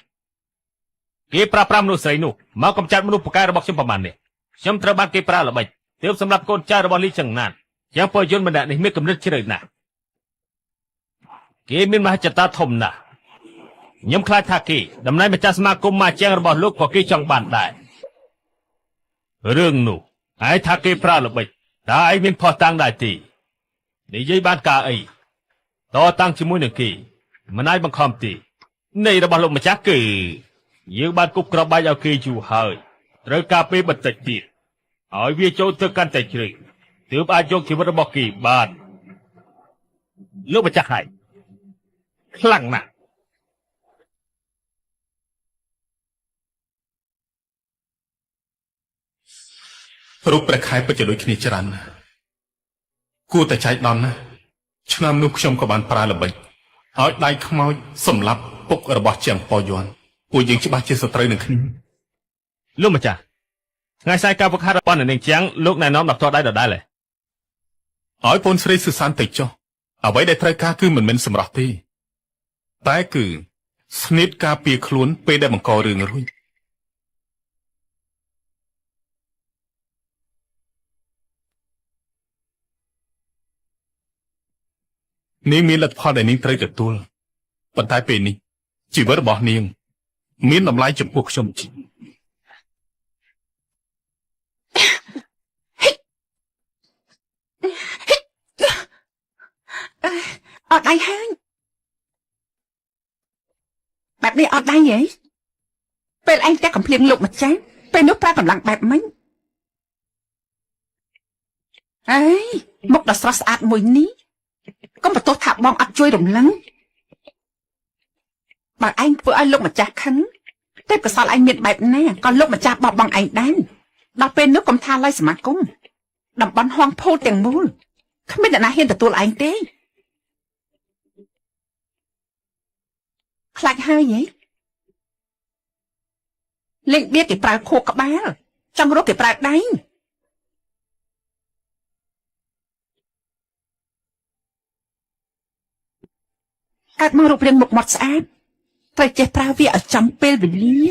គេប្រើប្រាស់មនុស្សស្រីនោះមកកំចាត់មនុស្សពូកែរបស់ខ្ញុំប្រមាណនេះខ្ញុំត្រូវបានគេប្រើល្បិចទើបសម្រាប់កូនចៅរបស់លីចង្ណានយ៉ាងពលយន្តម្នាក់នេះមានគំនិតជ្រៅណាស់គេមានមហិច្ឆតាធំណាស់ខ្ញុំខ្លាចថាគេតំណែងម្ចាស់សមាគមមកជាងរបស់លោកក៏គេចង់បានដែររឿងនោះឯងថាគេប្រើល្បិចតើឯងមានផុសតាំងដែរទេនិយាយបានការអីតតាំងជាមួយនឹងគេមិនអាចបង្ខំទេនៃរបស់លោកម្ចាស់គឺយើងបានគប់ក្របបែកឲ្យគេយូរហើយត្រូវការពេលបន្តិចទៀតឲ្យវាចូលទៅកាន់តែជ្រៅទើបអាចយកជីវិតរបស់គេបានលោកម្ចាស់ហើយខ្លាំងណាស់ រូបព្រះខែពិតជាដូចគ្នាច្រើនណាស់គួរតែចែកដន្យណាស់ឆ្នាំនោះខ្ញុំក៏បានប្រើល្បិចឲ្យដៃខ្មោចសម្លាប់ពុករបស់ជាងប៉យ័នពួកយើងច្បាស់ជាសត្រូវនឹងគ្នា លោកម្ចាស់ថ្ងៃស្អែកការវឹកហាត់របស់នាងជាងលោកណែនាំដល់ផ្ទាល់ដៃដដែល ឲ្យពូនស្រីសុសានទៅចុះ អ្វីដែលត្រូវការគឺមិនមែនសម្រស់ទេតែគឺស្នៀតការពារខ្លួនពេលដែលបង្ករឿងរួចនាងមានលទ្ធផលដែលនាងត្រូវទទួលប៉ុន្តែពេលនេះជីវិតរបស់នាងមានតម្លៃចំពោះខ្ញុំ អត់ដៃហើយបែបនេះអត់ដៃហីពេលឯងតែកំភ្លៀងលោកម្ចាស់ពេលនោះប្រើកម្លាំងបែបមិញអេមុខដ៏ស្រស់ស្អាតមួយនេះកុំបន្ទោសថាបងអត់ជួយរំលឹងបើឯងធ្វើឲ្យលោកម្ចាស់ខឹងទេពកសលឯងមានបែបណាក៏លោកម្ចាស់បោះបង់ឯងដែរដល់ពេលនោះកុំថាឡើយសមាគមតំបន់ហងភូលទាំងមូលគ្មានអ្នកណាហ៊ានទទួលឯងទេខ្លាចហើយហីលេងបៀតគេប្រើខួរក្បាលចង់រកគេប្រើដៃកើតមករូបរាងមុខមាត់ស្អាតត្រូវចេះប្រើវាឲ្យចំពេលវេលា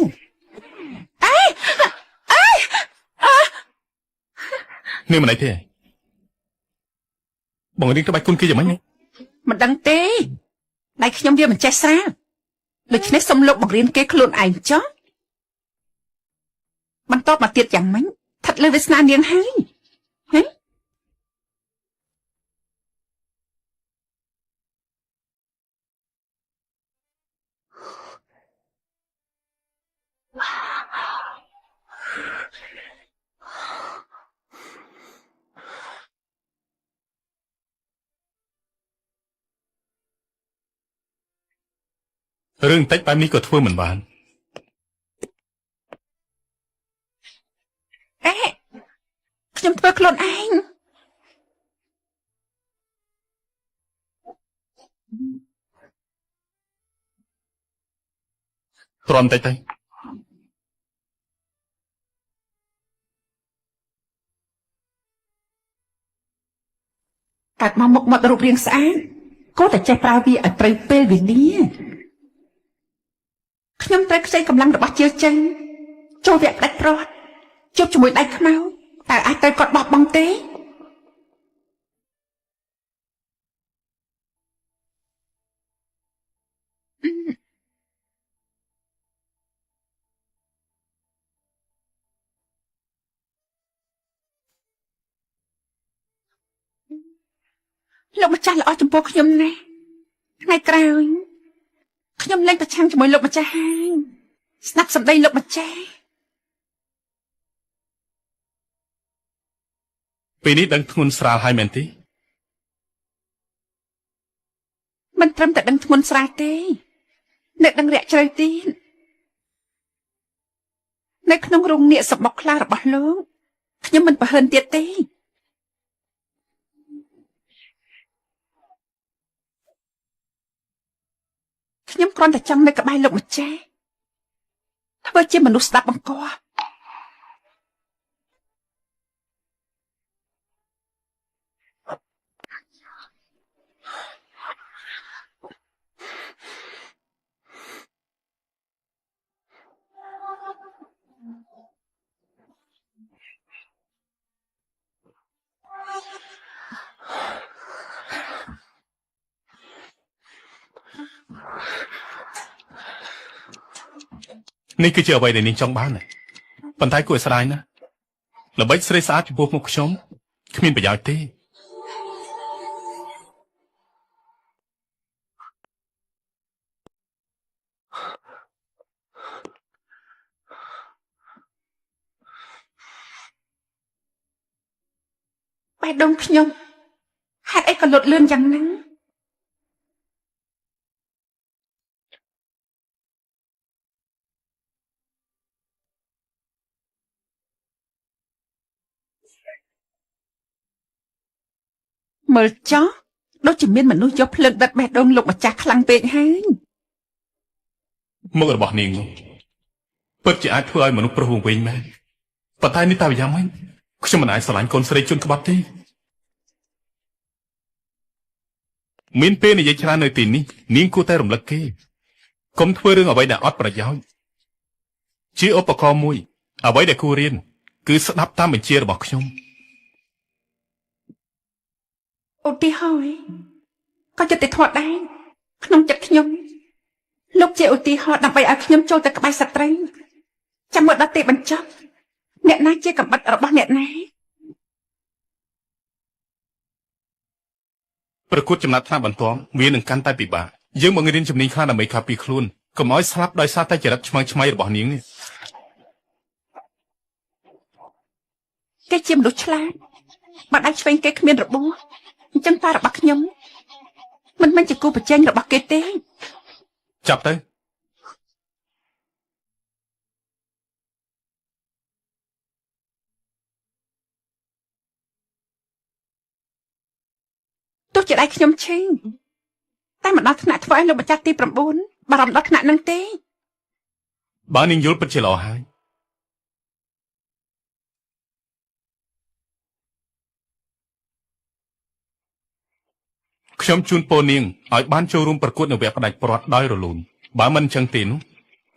អេនេះមិនអីទេបងរៀងក្បាច់គុណគេយ៉ាងម៉េចមិនដឹងទេដៃខ្ញុំវាមិនចេះស្រាលដូច្នេះសុំលោកបង្រៀនគេខ្លួនឯងចុះបន្តមកទៀតយ៉ាងម៉េចស្ថិតលើវាសនានាងហើយហ៎រឿងតិចបែបនេះក៏ធ្វើមិនបានអេខ្ញុំធ្វើខ្លួនឯងទ្រាំតិចទៅកាត់មកមុខមាត់រូបរាងស្អាតគួរតែចេះប្រើវាឲ្យត្រូវពេលវេលាខ្ញុំត្រូវខ្ចីកម្លាំងរបស់ជាចិនចូលវគ្គផ្ដាច់ព្រាត់ជួបជាមួយដៃខ្មៅតើអាចទៅគាត់បោះបង់ទេលោកម្ចាស់ល្អចំពោះខ្ញុំណាស់ថ្ងៃក្រោយខ្ញុំលែងប្រឆាំងជាមួយលោកម្ចាស់ហើយស្ដាប់សម្ដីលោកម្ចាស់ពេលនេះដឹងធ្ងន់ស្រាលហើយមែនទេមិនត្រឹមតែដឹងធ្ងន់ស្រាលទេអ្នកដឹងរាក់ជ្រៅទៀតនៅក្នុងរោងនាគសបុកខ្លារបស់លោកខ្ញុំមិនប្រហើនទៀតទេខ្ញុំគ្រាន់តែចង់នៅក្បែរលោកម្ចាស់ធ្វើជាមនុស្សស្ដាប់បង្គាប់នេះគឺជាអ្វីដែលនាងចង់បានប៉ុន្តែគួរឲ្យស្ដាយណាស់ល្បិចស្រីស្អាតចំពោះមុខខ្ញុំគ្មានប្រយោជន៍ទេបេះដូងខ្ញុំហេតុអីក៏លត់លឿនយ៉ាងហ្នឹងមើលចោះដូចជាមានមនុស្សយកភ្លើងដិតបេះដូងលោកម្ចាស់ខ្លាំងពេកហើយមុខរបស់នាងនោះពិតជាអាចធ្វើឲ្យមនុស្សប្រុសវង្វេងមែនប៉ុន្តែនេះតើយ៉ាងម៉េចខ្ញុំមិនអាចស្រឡាញ់កូនស្រីជន់ក្បត់ទេ មានពេលនិយាយច្រើននៅទីនេះនាងគួរតែរំលឹកគេកុំធ្វើរឿងអ្វីដែលអត់ប្រយោជន៍ជាឧបករណ៍មួយអ្វីដែលគួររៀនគឺស្ដាប់តាមបញ្ជារបស់ខ្ញុំឧទាហរណ៍ក៏ចិត្តតែធម៌ដែរក្នុងចិត្តខ្ញុំលោកជាឧទាហរណ៍ដើម្បីឲ្យខ្ញុំចូលទៅក្បែរស្ត្រីចាំមើលដល់ទីបញ្ចប់អ្នកណាជាកំបិតរបស់អ្នកណាប្រកួតចំណាត់ថ្នាក់បន្ទាប់វានឹងកាន់តែពិបាកយើងបង្រៀនជំនាញខ្លះដើម្បីការពារខ្លួនកុំឲ្យស្លាប់ដោយសារតែចរិតឆ្មើងឆ្មៃរបស់នាងនេះគេជាមនុស្សឆ្លាតបើដៃឆ្វេងគេគ្មានរបួសអញ្ចឹងតារបស់ខ្ញុំមិនមែនជាគូប្រជែងរបស់គេទេចាប់ទៅទោះជាដៃខ្ញុំឈឺតែមិនដល់ថ្នាក់ធ្វើឲ្យលោកម្ចាស់ទី9បារម្ភដល់ថ្នាក់នឹងទេបើនាងយល់ពិតជាល្អហើយខ្ញុំជូនពរនាងឲ្យបានចូលរួមប្រកួតនៅវគ្គផ្ដាច់ព្រាត់ដោយរលូនបើមិនអញ្ចឹងទេនោះ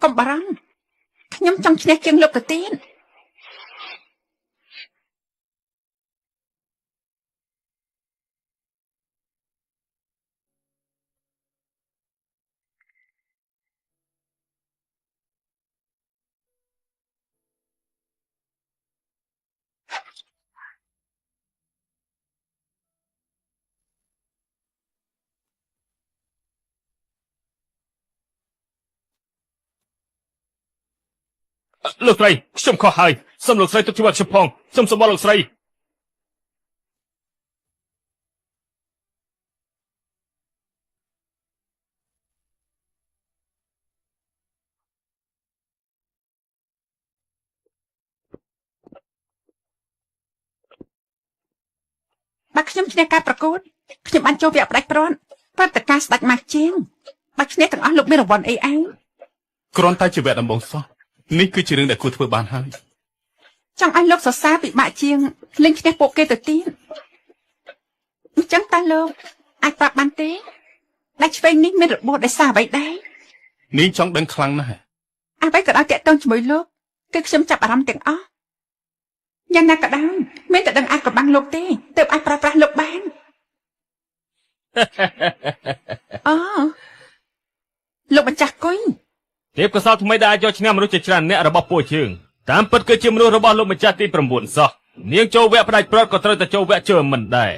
កុំបារម្ភខ្ញុំចង់ឈ្នះជាងលោកទៅទៀតលោកស្រីខ្ញុំខុសហើយសូមលោកស្រីទុកជាខ្ញុំផងសូមសម្បល់លោកស្រីបើខ្ញុំឈ្នះការប្រកួតខ្ញុំបានចូលវគ្គផ្ដាច់ព្រាត់ព្រឹត្តិការណ៍ស្ដេចម៉ាស់ជាងបើឈ្នះទាំងអស់លោកមានរង្វាន់អីឯងគ្រាន់តែជាវគ្គដំបូងសោះនេះគឺជារឿងដែលគួរធ្វើបានហើយចង់ឲ្យលោកសរសើរពិបាកជាងលេងឈ្នះពួកគេទៅទៀតអញ្ចឹងតើលោកអាចប្រាប់បានទេដៃឆ្វេងនេះមានរបួសដោយសារអ្វីដែរនាងចង់ដឹងខ្លាំងណាស់អ្វីក៏ដោយតាក់ទងជាមួយលោកគឺខ្ញុំចាប់អារម្មណ៍ទាំងអស់យ៉ាងណាក៏ដោយមានតែដឹងអាចកំបាំងលោកទេទើបអាចប្រើប្រាស់លោកបានអូលោកម្ចាស់គុយទេពកោសលថ្មីដែលអាចយកឈ្នះមនុស្សជាច្រើនអ្នករបស់ពួកយើងតាមពិតគឺជាមនុស្សរបស់លោកម្ចាស់ទី9សោះនាងចូលវគ្គផ្ដាច់ព្រាត់ក៏ត្រូវតែចូលវគ្គជើមិនដែរ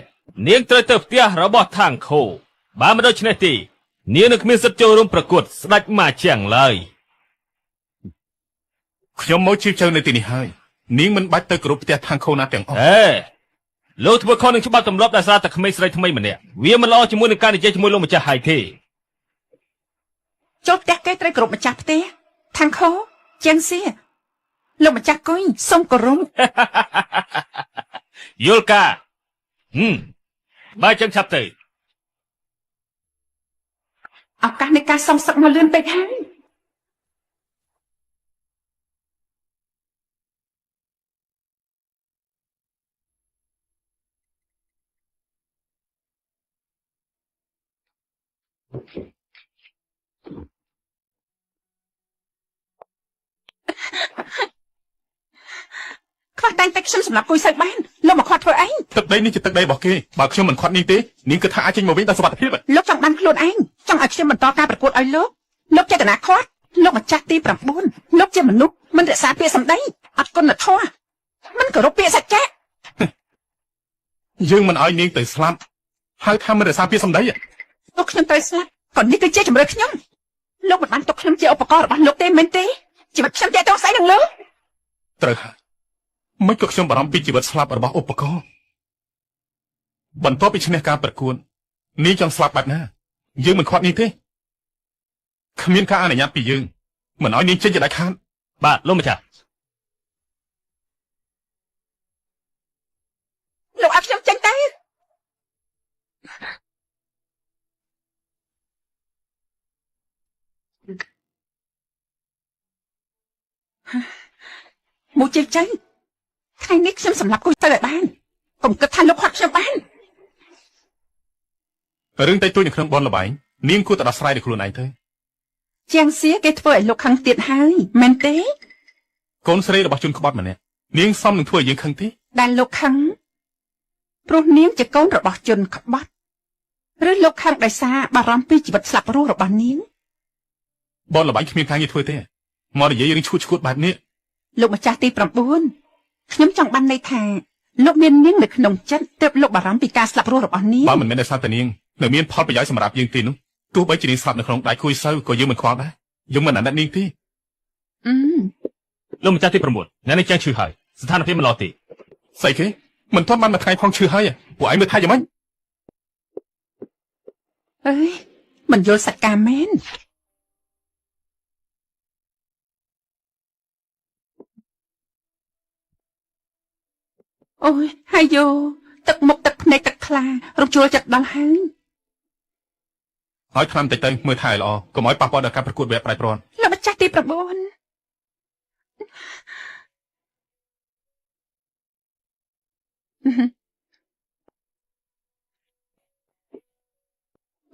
នាងត្រូវទៅផ្ទះរបស់ທາງខូបើមិនដូច្នេះទេនាងនឹងគ្មានសិទ្ធិចូលរួមប្រកួតស្ដេចម៉ាជាងឡើយខ្ញុំមកជឿជឿនៅទីនេះហើយនាងមិនបាច់ទៅគ្រប់ផ្ទះທາງខូណាទាំងអស់លោកធ្វើខុសនឹងច្បាប់ទម្លាប់ដោយសារតែក្មេងស្រីថ្មីម្នាក់វាមិនល្អជាមួយនឹងការនិយាយជាមួយលោកម្ចាស់ហើយទេចូលផ្ទះគេត្រូវគ្រប់ម្ចាស់ផ្ទះທາງខូជាងសៀលោកម្ចាស់គុយសូមគោរពយល់ការបើចឹងឆាប់ទៅឱកាសនៃការសំសឹកមកលឿនពេកហើយខ្វះតែខ្ញុំសម្រាប់គួយសើបានលោកមកខាត់ធ្វើអីទឹកដីនេះជាទឹកដីរបស់គេបើខ្ញុំមិនខាត់នេះទេនាងគិតថាអាចចេញមកវិញដោយសុវត្ថិភាពលោកចង់បានខ្លួនឯងចង់ឲ្យខ្ញុំបន្តការប្រកួតឲ្យលោកចេតនាខាត់លោកម្ចាស់ទី9លោកជាមនុស្សមិនរក្សាពាក្យសម្ដីអត់គុណធម៌មិនគោរពពាក្យសច្ចៈយើងមិនឲ្យនាងទៅស្លាប់ហើយថាមិនរក្សាពាក្យសម្ដីលោកខ្ញុំត្រូវស្លាប់ក៏នេះគឺជាជំរឿខ្ញុំលោកមិនបានទុកខ្ញុំជាឧបករណ៍របស់លោកទេមែនទេជីវិតខ្ញុំតែតោះស្អីនឹងលោកត្រូវហើយមិនក៏ខ្ញុំបារម្ភពីជីវិតស្លាប់របស់ឧបករណ៍បន្ទាប់ពីឈ្នះការប្រកួតនាងចង់ស្លាប់បែបណាយើងមិនខាត់នេះទេគ្មានការអនុញ្ញាតពីយើងមិនឲ្យនាងចេញជាដាច់ខាតបាទលោកម្ចាស់លោកឲ្យខ្ញុំចេញទៅមកជិះចេញថ្ងៃនេះខ្ញុំសម្រាប់គួយទៅឲ្យបានកុំគិតថាលោកខាត់ខ្ញុំបាន រឿងតែទួយនៅក្នុងបនលបែងនាងគួរតែដោះស្រាយដោយខ្លួនឯងទៅ ជាងសៀគេធ្វើឲ្យលោកខឹងទៀតហើយមែនទេ កូនស្រីរបស់ជនក្បត់ម្នាក់នាងសមនឹងធ្វើឲ្យយើងខឹងទេ ដែលលោកខឹងព្រោះនាងជាកូនរបស់ជនក្បត់ឬលោកខឹងដោយសារបារម្ភពីជីវិតស្លាប់រស់របស់នាង បនលបែងគ្មានការងារធ្វើទេមកនិយាយរឿងឈួតឈួតបែបនេះ លោកម្ចាស់ទី9ខ្ញុំចង់បានន័យថាលោកមាននាងនៅក្នុងចិត្តទើបលោកបារម្ភពីការស្លាប់រស់របស់នាង បើមិនមែនដោយសារតែនាងនៅមានផលប្រយោជន៍សម្រាប់យើងទេនោះទោះបីជានាងស្លាប់នៅក្នុងដៃគួយសៅក៏យើងមិនខ្វល់ដែរយើងមិនអាណិតនាងទេ លោកម្ចាស់ទី9អ្នកនេះចាំងឈឺហើយស្ថានភាពមិនល្អទេ ស្អីគេមិនទាន់បានមួយថ្ងៃផងឈឺហើយពួកឯងមើលថាយ៉ាងម៉េច អើយមិនយល់សកម្មមែនអូយហើយយោទឹកមុខទឹកភ្នែកទឹកថ្លារំជួលចិត្តដល់ហើយ ហើយថ្នាំតិចទៅមើលថែល្អកុំឲ្យប៉ះពាល់ដល់ការប្រកួតវគ្គប្រៃព្រាន់ លោកម្ចាស់ទី9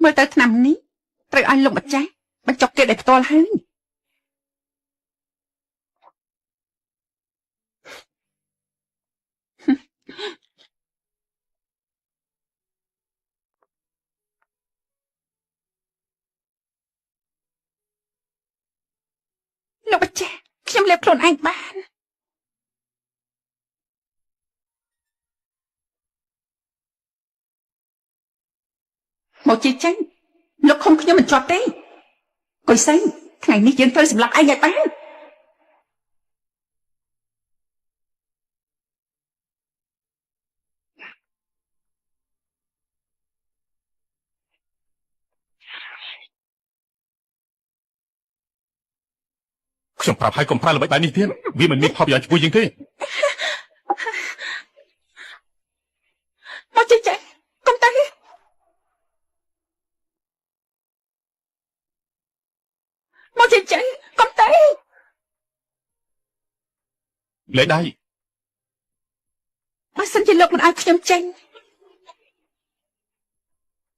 មើលទៅឆ្នាំនេះត្រូវឲ្យលោកម្ចាស់បញ្ចុកគេដោយផ្ទាល់ហើយលោកម្ចាស់ខ្ញុំលេបខ្លួនឯងបានមកជីចេញលោកខំខ្ញុំមិនជាប់ទេកុយសែងថ្ងៃនេះយើងត្រូវសម្លាប់ឯងឲ្យបានខ្ញុំប្រាប់ឲ្យកុំប្រើល្បិចបែបនេះទៀតវាមិនមានផលប្រយោជន៍ចំពោះយើងទេ មកជីចេញកុំទៅមកជីចេញកុំទៅ លេដៃ បើសិនជាលោកមិនឲ្យខ្ញុំចេញ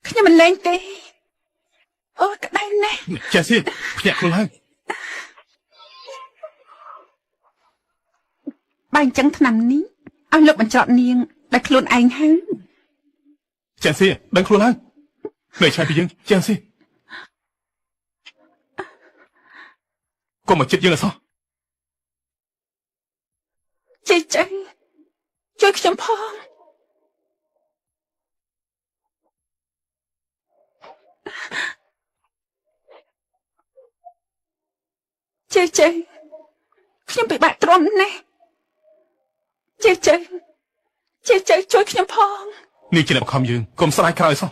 ខ្ញុំមិនលែងទេអូក្តៅណាស់ ចេះសិភ្ញាក់ខ្លួនឡើង បើអញ្ចឹងឆ្នាំនេះឲ្យលោកបញ្ច្រត់នាងដោយខ្លួនឯងហើយ ចេះសិដឹងខ្លួនឡើងនៅឆ្ងាយពីយើងចេះសិកុំមកចិត្តយើងអសោះ ចេះចេះជួយខ្ញុំផងចេះចេះខ្ញុំពិបាកទ្រាំណាស់ចេះចេះជួយខ្ញុំផង នេះជាអ្នកបង្ខំយើងកុំស្ដាយក្រោយសោះ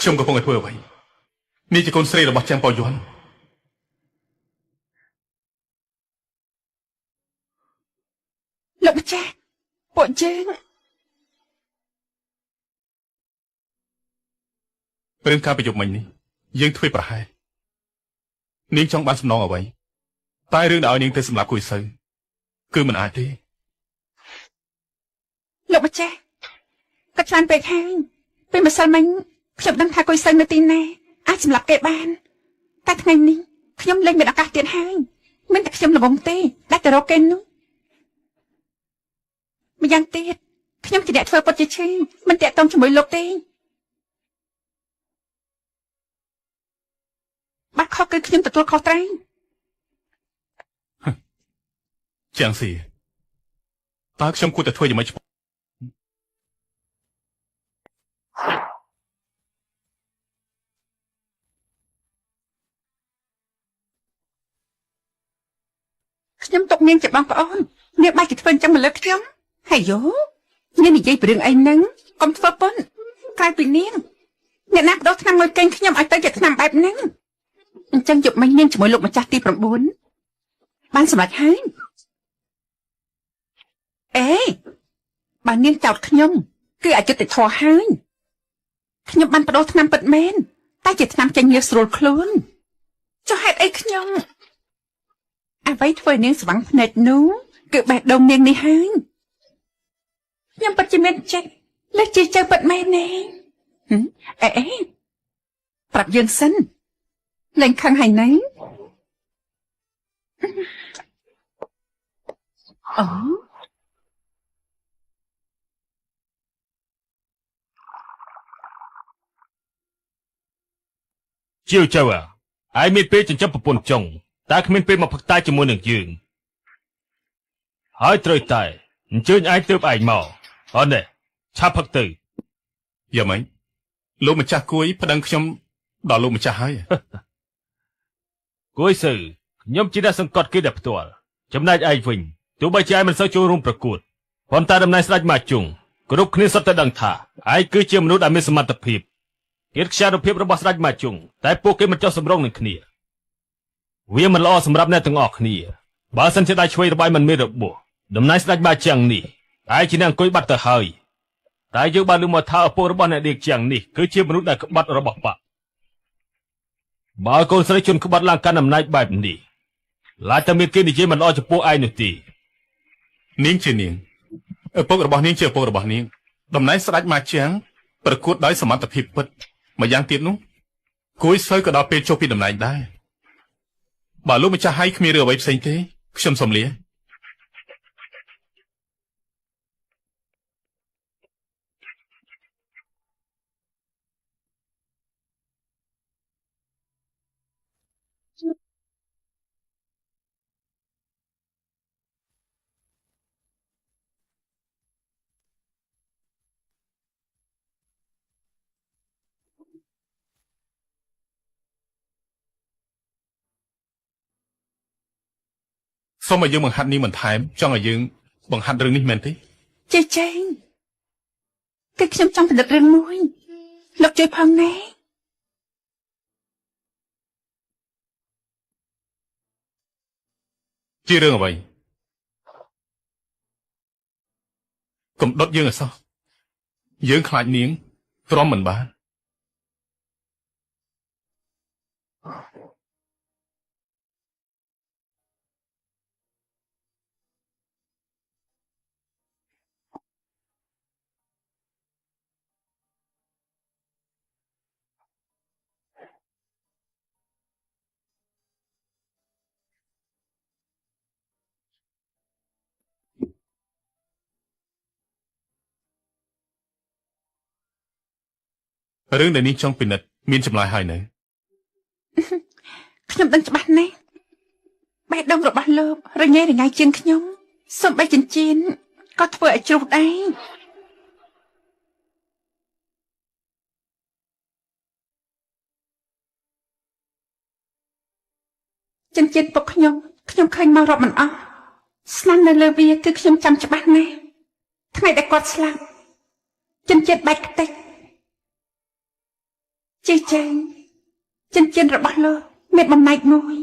ខ្ញុំកំពុងតែធ្វើអ្វីនេះជាកូនស្រីរបស់ចាំងប៉ោយ័ន លោកម្ចាស់ពួកយើង រឿងការប្រយុទ្ធមិញនេះយើងធ្វើប្រហែលនាងចង់បានសំណងអ្វីតែរឿងដែលឲ្យនាងទៅសម្លាប់គួយសៅគឺមិនអាចទេ លោកម្ចាស់ក៏ច្រើនពេកហើយពេលម្សិលមិញខ្ញុំដឹងថាគួយសៅនៅទីណាអាចសម្លាប់គេបានតែថ្ងៃនេះខ្ញុំលែងមានឱកាសទៀតហើយមិនតែខ្ញុំល្ងងទេដាច់ទៅរកគេនោះម្យ៉ាងទៀតខ្ញុំជាអ្នកធ្វើពុតជាឈីមិនតាក់ទងជាមួយលោកទេបាត់ខុសគឺខ្ញុំទទួលខុសត្រូវ ជាងស៊ីតើខ្ញុំគួរតែធ្វើយ៉ាងម៉េច ខ្ញុំទុកនាងជាបងប្អូននាងបាច់ទៅធ្វើអញ្ចឹងមកលើខ្ញុំហើយយោនាងនិយាយពីរឿងអីហ្នឹងកុំធ្វើប៉ុនក្រៅពីនាងអ្នកណាបដោះឆ្នាំមួយកេងខ្ញុំឲ្យទៅជាឆ្នាំបែបហ្នឹងអញ្ចឹងយប់មិញនាងជាមួយលោកម្ចាស់ទី9 បានសម្រេចហើយអេបើនាងចោទខ្ញុំគឺអយុត្តិធម៌ហើយខ្ញុំបានបដូរថ្នាំពិតមែនតែជាថ្នាំចេញងាយស្រួលខ្លួនចុះហេតុអីខ្ញុំអ្វីធ្វើនាងស្វាំងភ្នែកនោះគឺបេះដូងនាងនេះហើយខ្ញុំពិតជាមានចិត្តលើជាចៅពិតមែនទេអេប្រាប់យើងសិនលែងខឹងហើយណែអូជាវចៅអាយមានពេលចិញ្ចឹមប្រពន្ធចុងតែគ្មានពេលមកផឹកតែជាមួយនឹងយើងហើយត្រូវតែអញ្ជើញឯងទើបឯងមកអត់ទេឆាប់ផឹកទៅយ៉ាម៉េចលោកម្ចាស់គួយប្តឹងខ្ញុំដល់លោកម្ចាស់ហើយគួយសឺខ្ញុំជាអ្នកសង្កត់គេតែផ្ទាល់ចំណែកឯងវិញទោះបីជាឯងមិនសូវចូលរួមប្រកួតប៉ុន្តែដំណើរស្ដេចម៉ាជុងគ្រប់គ្នាសុទ្ធតែដឹងថាឯងគឺជាមនុស្សដែលមានសមត្ថភាពកិត្តិខ្យានុភាពរបស់ស្ដេចម៉ាជុងតែពួកគេមិនចោះសម្រុងនឹងគ្នាវាមិនល្អសម្រាប់អ្នកទាំងអស់គ្នាបើសិនជាដៃឆ្វេងរបស់ឯងមិនមានរបួសដំណើរស្ដេចម៉ាចាំងនេះឯងជាអ្នកអង្គុយបាត់ទៅហើយតែយើងបានលើមកថាឪពុករបស់អ្នកដេកជាងនេះគឺជាមនុស្សដែលក្បត់របស់បកបើកូនស្រីជន់ក្បត់ឡើងកាន់អំណាចបែបនេះឡាយតែមានគេនិយាយមិនល្អចំពោះឯងនោះទេនាងជានាងឪពុករបស់នាងជាឪពុករបស់នាងតំណែងស្ដេចម៉ាជាងប្រកួតដោយសមត្ថភាពពិតម្យ៉ាងទៀតនោះគួយសើក៏ដល់ពេលចុះពីតំណែងដែរបើលោកម្ចាស់ហើយគ្មានរឿងអ្វីផ្សេងទេខ្ញុំសូមលាសូមឲ្យយើងបង្ហាត់នេះបន្ថែមចង់ឲ្យយើងបង្ហាត់រឿងនេះមែនទេចេងគឺខ្ញុំចង់ពិនិត្យរឿងមួយលោកជួយផងណែជារឿងអ្វីកុំដុតយើងឲ្យសោះយើងខ្លាចនាងទ្រាំមិនបានរឿងដែលនាងចង់ពិនិត្យមានចម្លើយហើយនៅខ្ញុំដឹងច្បាស់ណាស់បេះដូងរបស់លោករញ៉េរញ៉ៃជាងខ្ញុំសូម្បីចិញ្ចៀនក៏ធ្វើឲ្យជ្រុះដែរចិញ្ចៀនពុកខ្ញុំឃើញមករាប់មិនអស់ស្នាមនៅលើវាគឺខ្ញុំចាំច្បាស់ណាស់ថ្ងៃដែលគាត់ស្លាប់ចិញ្ចៀនបែកខ្ទេចចេងចិញ្ចៀនរបស់លោកមានបំណែកមួយ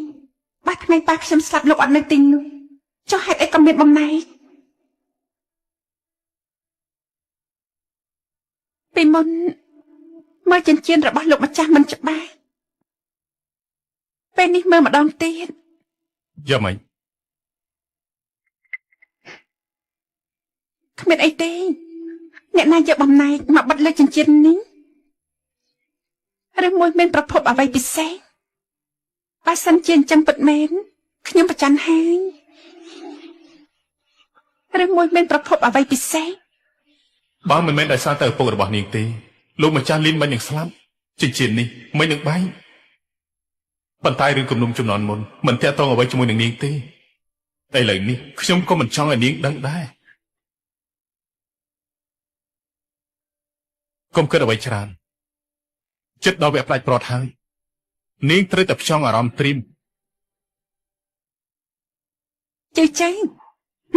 បើថ្ងៃប៉ះខ្ញុំស្លាប់លោកអត់នៅទីនោះចុះហេតុអីក៏មានបំណែកពីមុនមើលចិញ្ចៀនរបស់លោកម្ចាស់មិនច្បាស់ពេលនេះមើលម្ដងទៀតយ៉ាម៉េចគ្មានអីទេអ្នកណាយកបំណែកមកបិទលើចិញ្ចៀននេះឬមួយមានប្រភពអ្វីពិសេសបើសិនជាអញ្ចឹងពិតមែនខ្ញុំប្រច័ណ្ឌហើយឬមួយមានប្រភពអ្វីពិសេសបើមិនមែនដោយសារតែឪពុករបស់នាងទេលោកម្ចាស់លីនមិននឹងស្លាប់ចិញ្ចៀននេះមិននឹងបែកប៉ុន្តែរឿងគំនុំចំនួនមុនមិនតាក់ទងអ្វីជាមួយនឹងនាងទេតែឥឡូវនេះខ្ញុំក៏មិនចង់ឲ្យនាងដឹងដែរកុំគិតអ្វីច្រើនចិត្តដល់វគ្គផ្លាច់ប្រត់ហើយនាងត្រូវតែផ្ចង់អារម្មណ៍ត្រៀមចេង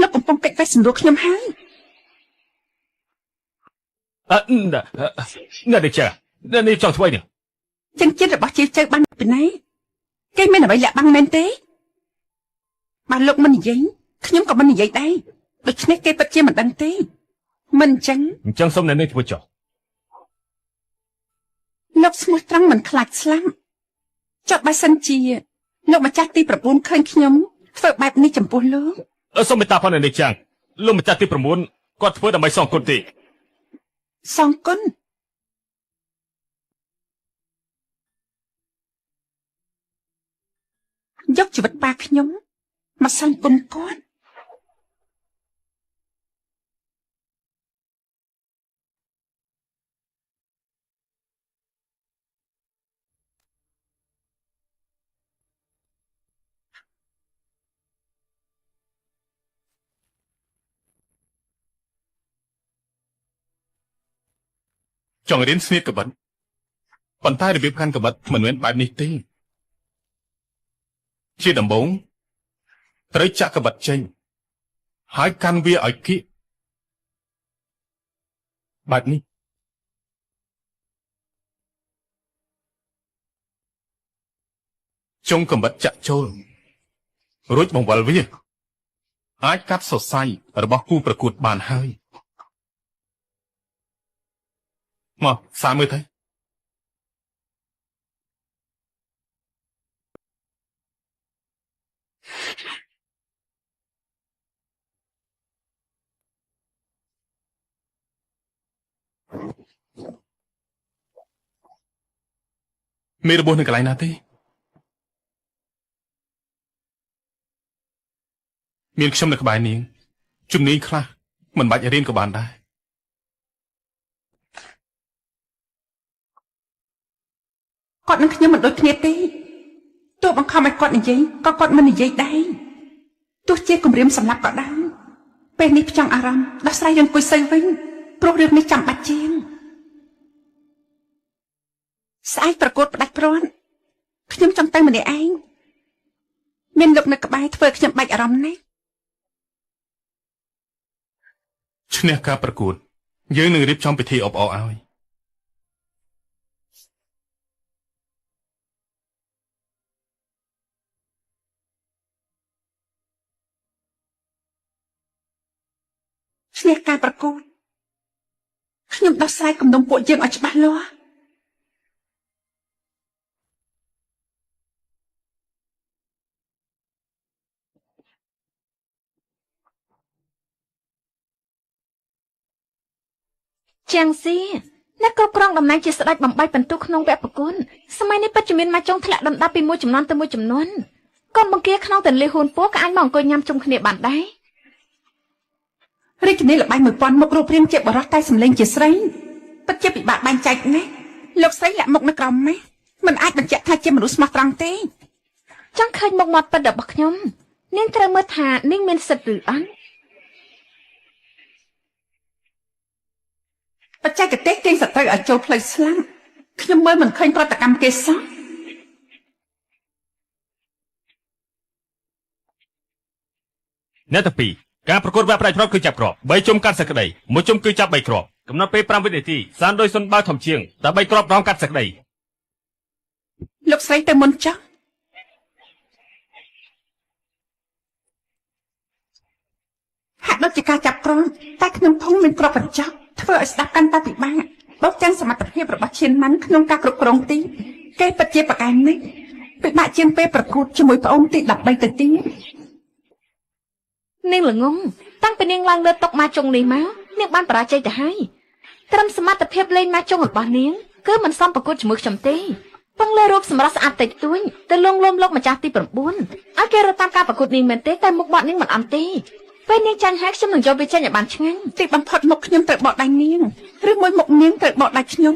លោកកំពុងកិច្ចវេះសម្រួលខ្ញុំហើយណានេះចានេះចង់ធ្វើនេះចិញ្ចៀនរបស់ជាចៅបានពីណៃគេមានអ្វីលាក់បាំងមែនទេ បើលោកមិននិយាយខ្ញុំក៏មិននិយាយដែរដូច្នេះគេពិតជាមិនដឹងទេមិនអញ្ចឹងសូមអ្នកនាងធ្វើចុះលោកស្មោះត្រង់មិនខ្លាចស្លាប់ចុះបើសិនជាលោកម្ចាស់ទី9ឃើញខ្ញុំធ្វើបែបនេះចំពោះលោកសូមមេត្តាផងអ្នកនាងចាំងលោកម្ចាស់ទី9គាត់ធ្វើដើម្បីសងគុណទេសងគុណយកជីវិតប៉ាខ្ញុំមកសងគុណគាត់ចង់រៀនស្នៀតក្បិតប៉ុន្តែរបៀបកាន់ក្បិតមិនមែនបែបនេះទេជាដំបូងត្រូវចាក់ក្បិតចេញហើយកាន់វាឲ្យគៀកបែបនេះចុងក្បិតចាក់ចូលរួចបង្វិលវាអាចកាត់សរសៃរបស់គូប្រកួតបានហើយមកសាមើលទៅមានរបួសនៅកន្លែងណាទេមានខ្ញុំនៅក្បែរនាងជំនាញខ្លះមិនបាច់រៀនក៏បានដែរគាត់នឹងខ្ញុំមិនដូចគ្នាទេទោះបង្ខំឲ្យគាត់និយាយក៏គាត់មិននិយាយដែរទោះជាគម្រាមសម្លាប់ក៏ដោយពេលនេះផ្ចង់អារម្មណ៍ដោះស្រាយរឿងគួយសីវិញព្រោះរឿងនេះចាំបាច់ជាងស្អែកប្រកួតផ្ដាច់ព្រាត់ខ្ញុំចង់ទៅម្នាក់ឯងមានលោកនៅក្បែរធ្វើខ្ញុំបាច់អារម្មណ៍ណាស់ឈ្នះការប្រកួតយើងនឹងរៀបចំពិធីអបអរឲ្យឈ្នះការប្រកួតខ្ញុំដោះស្រាយគំនុំពួកយើងឲ្យច្បាស់លាស់ជាងស៊ីអ្នកគ្រប់គ្រងតំណែងជាស្ដេចបំបីបន្ទុកក្នុងវគ្គប្រគុណសម័យនេះពិតជាមានមកចុងធ្លាក់ដណ្ដប់ពីមួយចំនួនទៅមួយចំនួនកូនបង្គាក្នុងទន្លេហួនពោះក៏អាចមកអង្គុយញ៉ាំជុំគ្នាបានដែររាជនីល្បែង1000មុខរូបរាងជាបរិសុទ្ធតែសម្លេងជាស្រីពិតជាពិបាកបែងចែកណាស់លោកស្រីលាក់មុខនៅក្រោមម៉េះមិនអាចបញ្ជាក់ថាជាមនុស្សស្មោះត្រង់ទេចង់ឃើញមុខមាត់ពិតរបស់ខ្ញុំនាងត្រូវមើលថានាងមានសិទ្ធិឬអត់បច្ចេកទេសទាញសត្រូវឲ្យចូលផ្លូវស្លាប់ខ្ញុំមើលមិនឃើញប្រតិកម្មគេសោះអ្នកទី2ការប្រកួតវគ្គផ្ដាច់ព្រាត់គឺចាប់គ្រាប់3ជុំកាត់សក្តី1ជុំគឺចាប់3គ្រាប់កំណត់ពេល5វិនាទីសានដោយសុនបើធំជាងតែ3គ្រាប់រងកាត់សក្តីលោកស្រីទៅមុនចាស់ហាក់ដូចជាការចាប់គ្រាប់តែក្នុងធុងមានគ្រាប់បញ្ចប់ធ្វើឲ្យស្ដាប់កាន់តែពិបាកបោកចាំសមត្ថភាពរបស់ឈៀនម៉ាន់ក្នុងការគ្រប់គ្រងទីគេពិតជាប្រកែកនេះពិបាកជាងពេលប្រកួតជាមួយប្អូនទី13ទៅទៀតនាងល្ងងតាំងពីនាងឡើងលើតុម៉ាចុងនេះមកនាងបានបរាជ័យទៅហើយត្រឹមសមត្ថភាពលេងម៉ាចុងរបស់នាងគឺមិនសមប្រកួតជាមួយខ្ញុំទេពឹងលើរូបសម្រស់ស្អាតតិចតួចទៅលងលោមលោកម្ចាស់ទី9ឲ្យគេរត់តាមការប្រកួតនេះមែនទេតែមុខបត់នាងមិនអន់ទេពេលនាងចាញ់ហើយខ្ញុំនឹងយកវាចេញឲ្យបានឆ្ងាញ់ទីបំផុតមុខខ្ញុំត្រូវបកដៃនាងឬមួយមុខនាងត្រូវបកដៃខ្ញុំ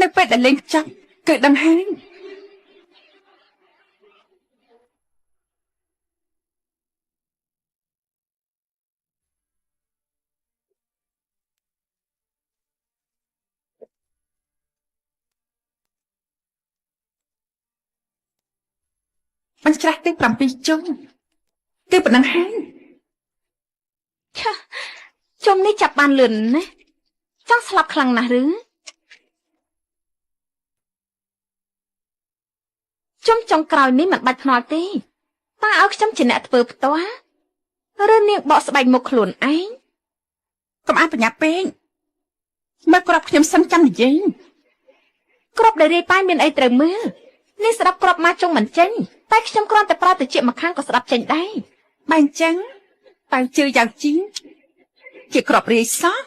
នៅពេលដែលលេងចាប់គឺដឹងហើយបញ្ច្រាស់ទី7ជុំគឺប៉ុណ្ណឹងហើយជុំនេះចាប់បានលឿនណាចង់ស្លាប់ខ្លាំងណាស់ឬជុំចុងក្រោយនេះមិនបាច់ភ្នាល់ទេ តាឲ្យខ្ញុំជាអ្នកធ្វើផ្ទាល់ឬនាងបកស្បែកមុខខ្លួនឯង កុំអានបញ្ញាប់ពេកមើលក្របខ្ញុំសិនចាំនិយាយ ក្របដែលរាយប៉ាយមានអីត្រូវមើលនេះស្ដាប់ក្របមកចុងមិនចេញតែខ្ញុំគ្រាន់តែប្រើទៅជាម្ខាងក៏ស្ដាប់ចេញដែរ បើអញ្ចឹងបើជឿយ៉ាងជីងជាក្របរាយសោះ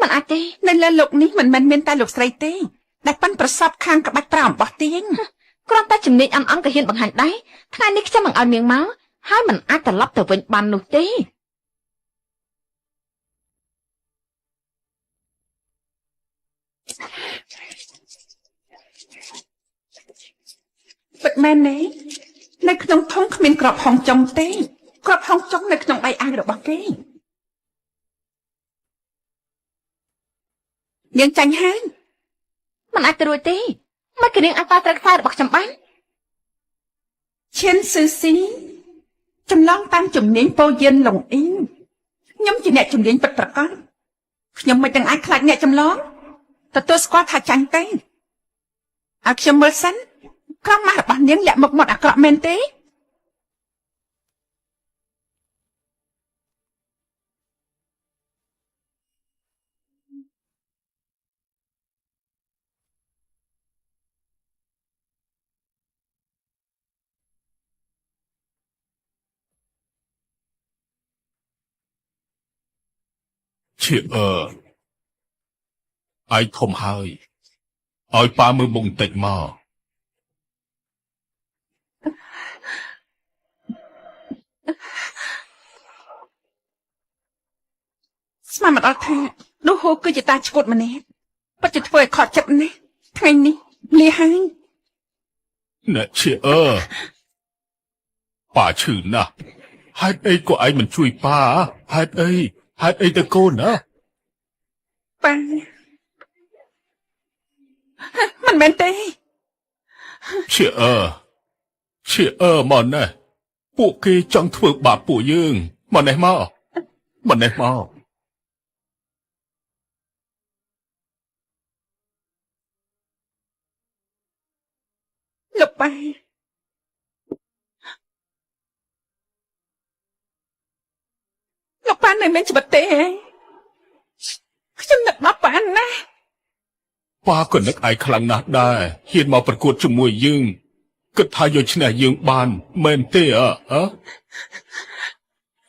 មិនអាចទេ នៅលើលោកនេះមិនមែនមានតែលោកស្រីទេដែលប៉ិនប្រសពខាងក្បាច់ប្រាអំបោះទាញ គ្រាន់តែជំនាញអន់ក៏ហ៊ានបង្ហាញដែរថ្ងៃនេះខ្ញុំមិនឲ្យនាងមកហើយមិនអាចត្រឡប់ទៅវិញបាននោះទេ ពិតមែនទេនៅក្នុងធុងគ្មានក្របហុងចុងទេក្របហុងចុងនៅក្នុងដៃអាវរបស់គេនាងចាញ់ហើយ មិនអាចទៅរួចទេមិនគនាងអាចប្រើត្រូវខ្សែរបស់ខ្ញុំបាន ឈិនស៊ឺស៊ីចម្លងតាមជំនាញពោយិនឡុងអ៊ីងខ្ញុំជាអ្នកជំនាញពិតប្រាកដខ្ញុំមិនទាំងអាចខ្លាចអ្នកចម្លងទទួលស្គាល់ថាចាញ់ទេឲ្យខ្ញុំមើលសិនក្រុមម៉ាស់របស់នាងលាក់មុខមាត់អាក្រក់មែនទេ ជាឯងធំហើយឲ្យប៉ាមើលមុខបន្តិចមក ស្មានមកដល់ថានោះហូគឺជាតាឈ្កួតម្នាក់ពិតជាធ្វើឲ្យខកចិត្តណាស់ថ្ងៃនេះលាហើយ អ្នកជាប៉ាឈឺណាស់ហេតុអីក៏ឯងមិនជួយប៉ាហេតុអីទៅកូនណា ប៉ាមិនមែនទេ ជាមកណែពួកគេចង់ធ្វើបាបពួកយើងមកណែមក លោកប៉ាលោកប៉ានៅមានជីវិតទេខ្ញុំនឹកដល់ប៉ាណាស់ ប៉ាក៏នឹកឯងខ្លាំងណាស់ដែរហ៊ានមកប្រកួតជាមួយយើងគិតថាយកឈ្នះយើងបានមែនទេ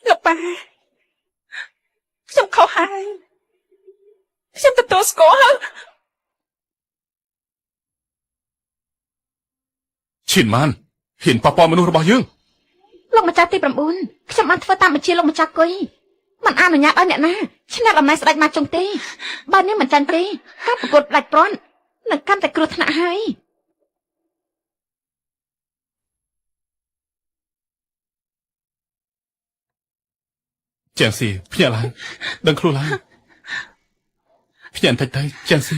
លោកប៉ាខ្ញុំខុសហើយខ្ញុំទទួលស្គាល់ ឈិនម៉ានហ៊ានប៉ប៉មនុស្សរបស់យើង លោកម្ចាស់ទី9ខ្ញុំបានធ្វើតាមបញ្ជាលោកម្ចាស់គុយមិនអនុញ្ញាតឲ្យអ្នកណាឈ្នះអំណាចស្ដេចមកចុងទេបើនាងមិនចាញ់ទេការប្រកួតផ្ដាច់ព្រាន់នឹងកាន់តែគ្រោះថ្នាក់ហើយ ចាន់ស៊ីភ្ញាក់ឡើងដឹងខ្លួនឡើងភ្ញាក់បន្តិចទៅចាន់ស៊ី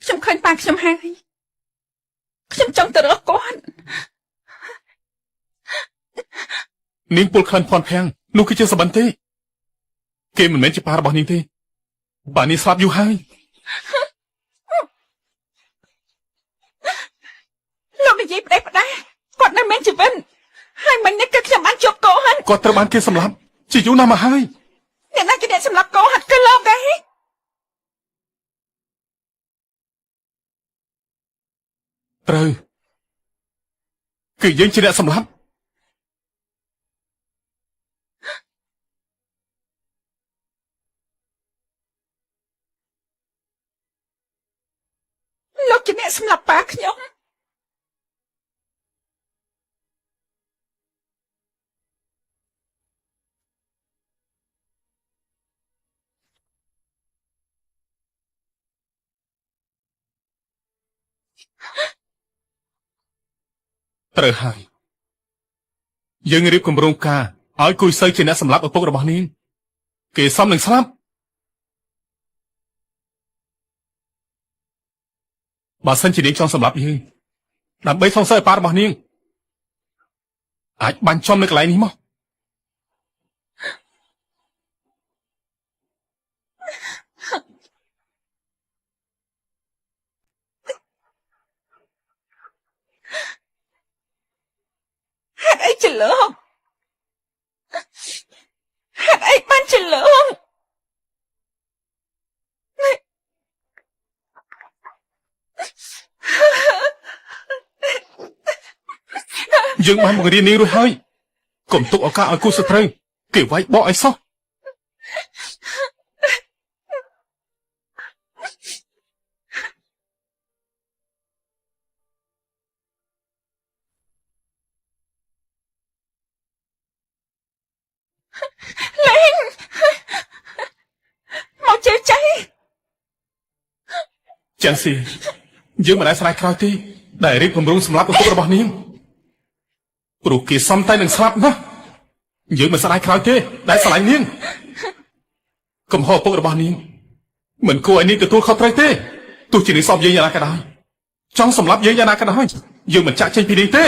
ខ្ញុំឃើញប៉ាខ្ញុំហើយខ្ញុំចង់ទៅរកគាត់ នាងពលក្លិនភ័ណ្ឌភាំងនោះគឺជាសបិនទេគេមិនមែនជាប៉ារបស់នាងទេប៉ានេះស្លាប់យូរហើយ លោកនិយាយផ្ដេសផ្ដាសគាត់នៅមានជីវិតហើយមិញនេះគឺខ្ញុំបានជួបគាត់ គាត់ត្រូវបានគេសម្លាប់ជាយូរណាស់មកហើយ អ្នកណាជាអ្នកសម្លាប់គាត់គឺលោកដែរ ត្រូវគឺយើងជាអ្នកសម្លាប់ លោកជាអ្នកសម្លាប់ប៉ាខ្ញុំ ត្រូវហើយយើងរៀបគម្រោងការឲ្យគួយសៅជាអ្នកសម្លាប់ឪពុករបស់នាងគេសមនឹងស្លាប់បើសិនជានាងចង់សម្លាប់យើងដើម្បីសងសើឲ្យប៉ារបស់នាងអាចបាញ់ចំនៅកន្លែងនេះមក ជាលោកហេតុអីបានជាលោក យើងបានបង្រៀននាងរួចហើយកុំទុកឱកាសឲ្យគូសត្រូវគេវាយបកឲ្យសោះ លេងមកជឿใจ ចាស៊ីយើងមិនដែលស្រែកក្រោយទេដែលរៀបគម្រោងសម្រាប់ឪពុករបស់នាងព្រោះគេសំតែនឹងស្លាប់ណាយើងមិនស្ដាយក្រោយទេដែលស្រឡាញ់នាងកំហុសឪពុករបស់នាងមិនគួរឲ្យនាងទទួលខុសត្រូវទេទោះជានាងសពយើងយ៉ាងណាក៏ដោយចង់សម្លាប់យើងយ៉ាងណាក៏ដោយយើងមិនចាក់ចេញពីនាងទេ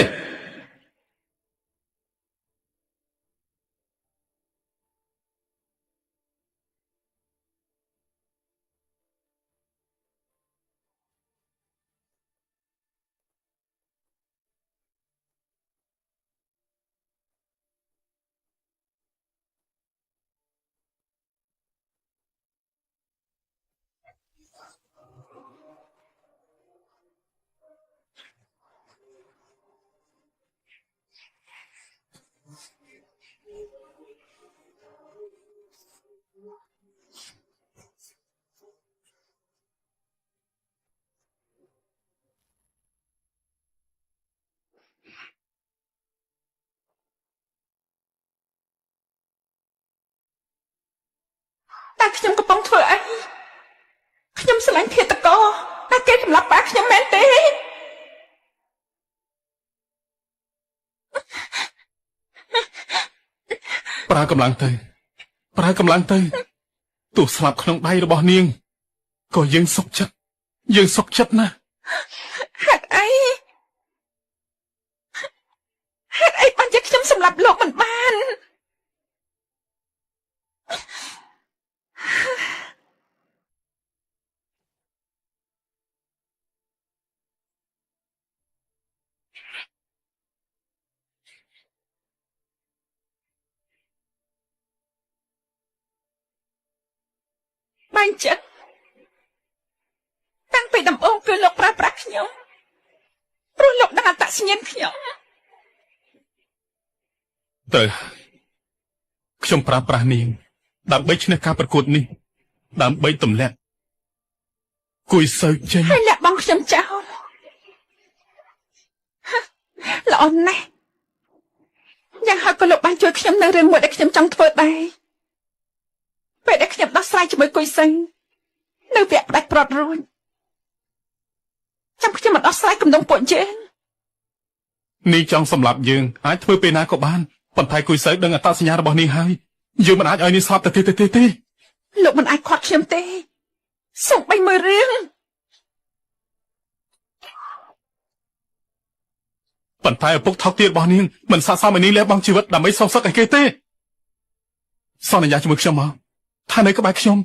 តែខ្ញុំកំពុងធ្វើអីខ្ញុំស្រឡាញ់ឃាតករតែគេសម្លាប់ប៉ាខ្ញុំមែនទេ ប្រើកម្លាំងទៅទោះស្លាប់ក្នុងដៃរបស់នាងក៏យើងសុខចិត្តណាស់ ហេតុអីបានជាខ្ញុំសម្លាប់លោកមិនបាន បាញ់ចិត្តតាំងពីដំបូងគឺលោកប្រើប្រាស់ខ្ញុំព្រោះលោកដឹងអត្តសញ្ញាណខ្ញុំ ត្រូវខ្ញុំប្រើប្រាស់នាងដើម្បីឈ្នះការប្រកួតនេះដើម្បីទម្លាក់គួយសើចេញ ហើយលាក់បង់ខ្ញុំចោលល្អណាស់យ៉ាងហោចក៏លោកបានជួយខ្ញុំនៅរឿងមួយដែលខ្ញុំចង់ធ្វើដែរពេលដែលខ្ញុំដោះស្រាយជាមួយគុយសិងនៅវគ្គផ្ដាច់ព្រាត់រួចចាំខ្ញុំមកដោះស្រាយគំនុំពួកយើង នាងចង់សម្លាប់យើងអាចធ្វើពេលណាក៏បានប៉ុន្តែគួយសើដឹងអត្តសញ្ញាណរបស់នាងហើយយើងមិនអាចឲ្យនាងស្លាប់ទៅទេ លោកមិនអាចខាត់ខ្ញុំទេសូម្បីមួយរឿង ប៉ុន្តែឪពុកថោកទាបរបស់នាងមិនស័ក្តិសមឲ្យនាងលះបង់ជីវិតដើម្បីសងសឹកឲ្យគេទេសន្យាជាមួយខ្ញុំមកថានៅក្បែរខ្ញុំ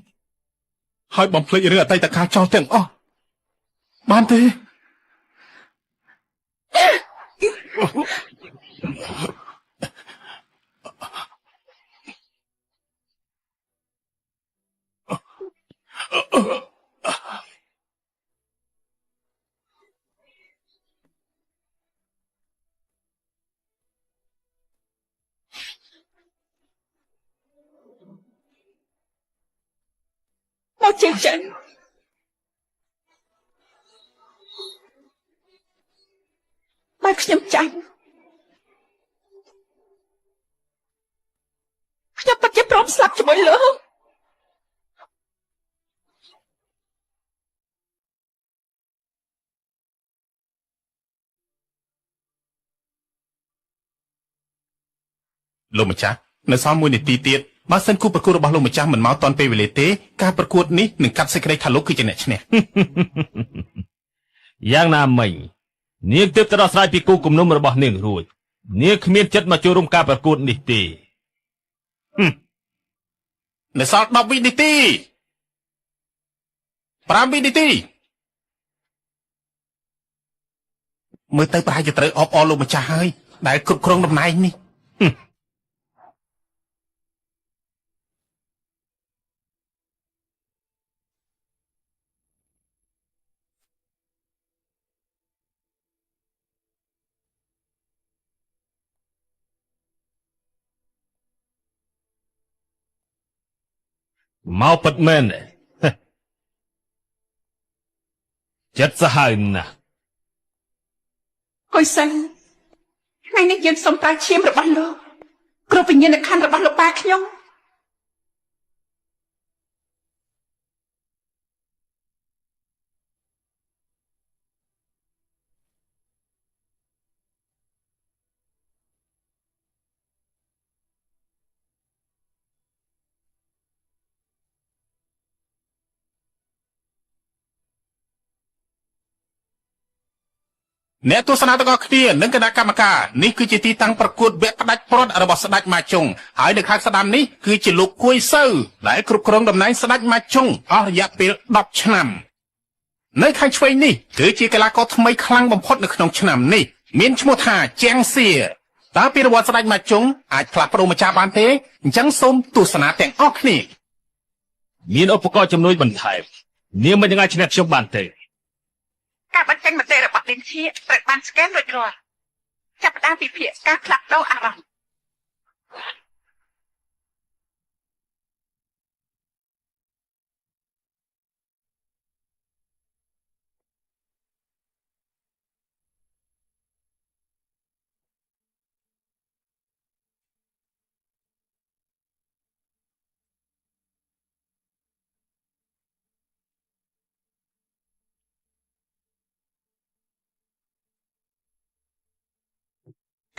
ហើយបំភ្លេចរឿងអតីតកាលចោលទាំងអស់បានទេ មកជិះចឹងបើខ្ញុំចាញ់ខ្ញុំពិតជាព្រមស្លាប់ជាមួយលោក លោកម្ចាស់នៅសល់1នាទីទៀតបើសិនគូប្រកួតរបស់លោកម្ចាស់មិនមកតាន់ពេលវេលាទេការប្រកួតនេះនឹងកាត់សេចក្តីថាលោកគឺជាអ្នកឈ្នះ យ៉ាងណាមិញនាងទើបតែដោះស្រាយពីគូគំនុំរបស់នាងរួចនាងគ្មានចិត្តមកចូលរួមការប្រកួតនេះទេ នៅសល់10វិនាទី5វិនាទីមើលទៅប្រហែលជាត្រូវអបអរលោកម្ចាស់ហើយដែលគ្រប់គ្រងតំណែងនេះ មកពិតមែនទេចិត្តសាហាវណាស់ កុយសិនថ្ងៃនេះយើងសូមប្រើឈាមរបស់លោកគ្រប់វិញ្ញាណក្ខន្ធរបស់លោកប៉ាខ្ញុំ អ្នកទស្សនាទាំងអស់គ្នានិងគណៈកម្មការនេះគឺជាទីតាំងប្រកួតវគ្គផ្ដាច់ព្រ័ត្ររបស់ស្ដេចម៉ាជុងហើយនៅខាងស្ដាំនេះគឺជាលោកគួយសៅដែលគ្រប់គ្រងតំណែងស្ដេចម៉ាជុងអស់រយៈពេល10ឆ្នាំនៅខាងឆ្វេងនេះគឺជាកីឡាករថ្មីខ្លាំងបំផុតនៅក្នុងឆ្នាំនេះមានឈ្មោះថាជាងសៀតើពីរវត្តស្ដេចម៉ាជុងអាចផ្លាស់ប្ដូរម្ចាស់បានទេអញ្ចឹងសូមទស្សនាទាំងអស់គ្នា មានឧបករណ៍ជំនួយបន្ថែមនាងមិនអាចឈ្នះខ្ញុំបានទេ ការបញ្ចេញមតិរបស់លិនឈៀត្រូវបានស្កេនរួចរាល់ចាប់ផ្ដើមពីភាគការផ្លាស់ប្ដូរអារម្មណ៍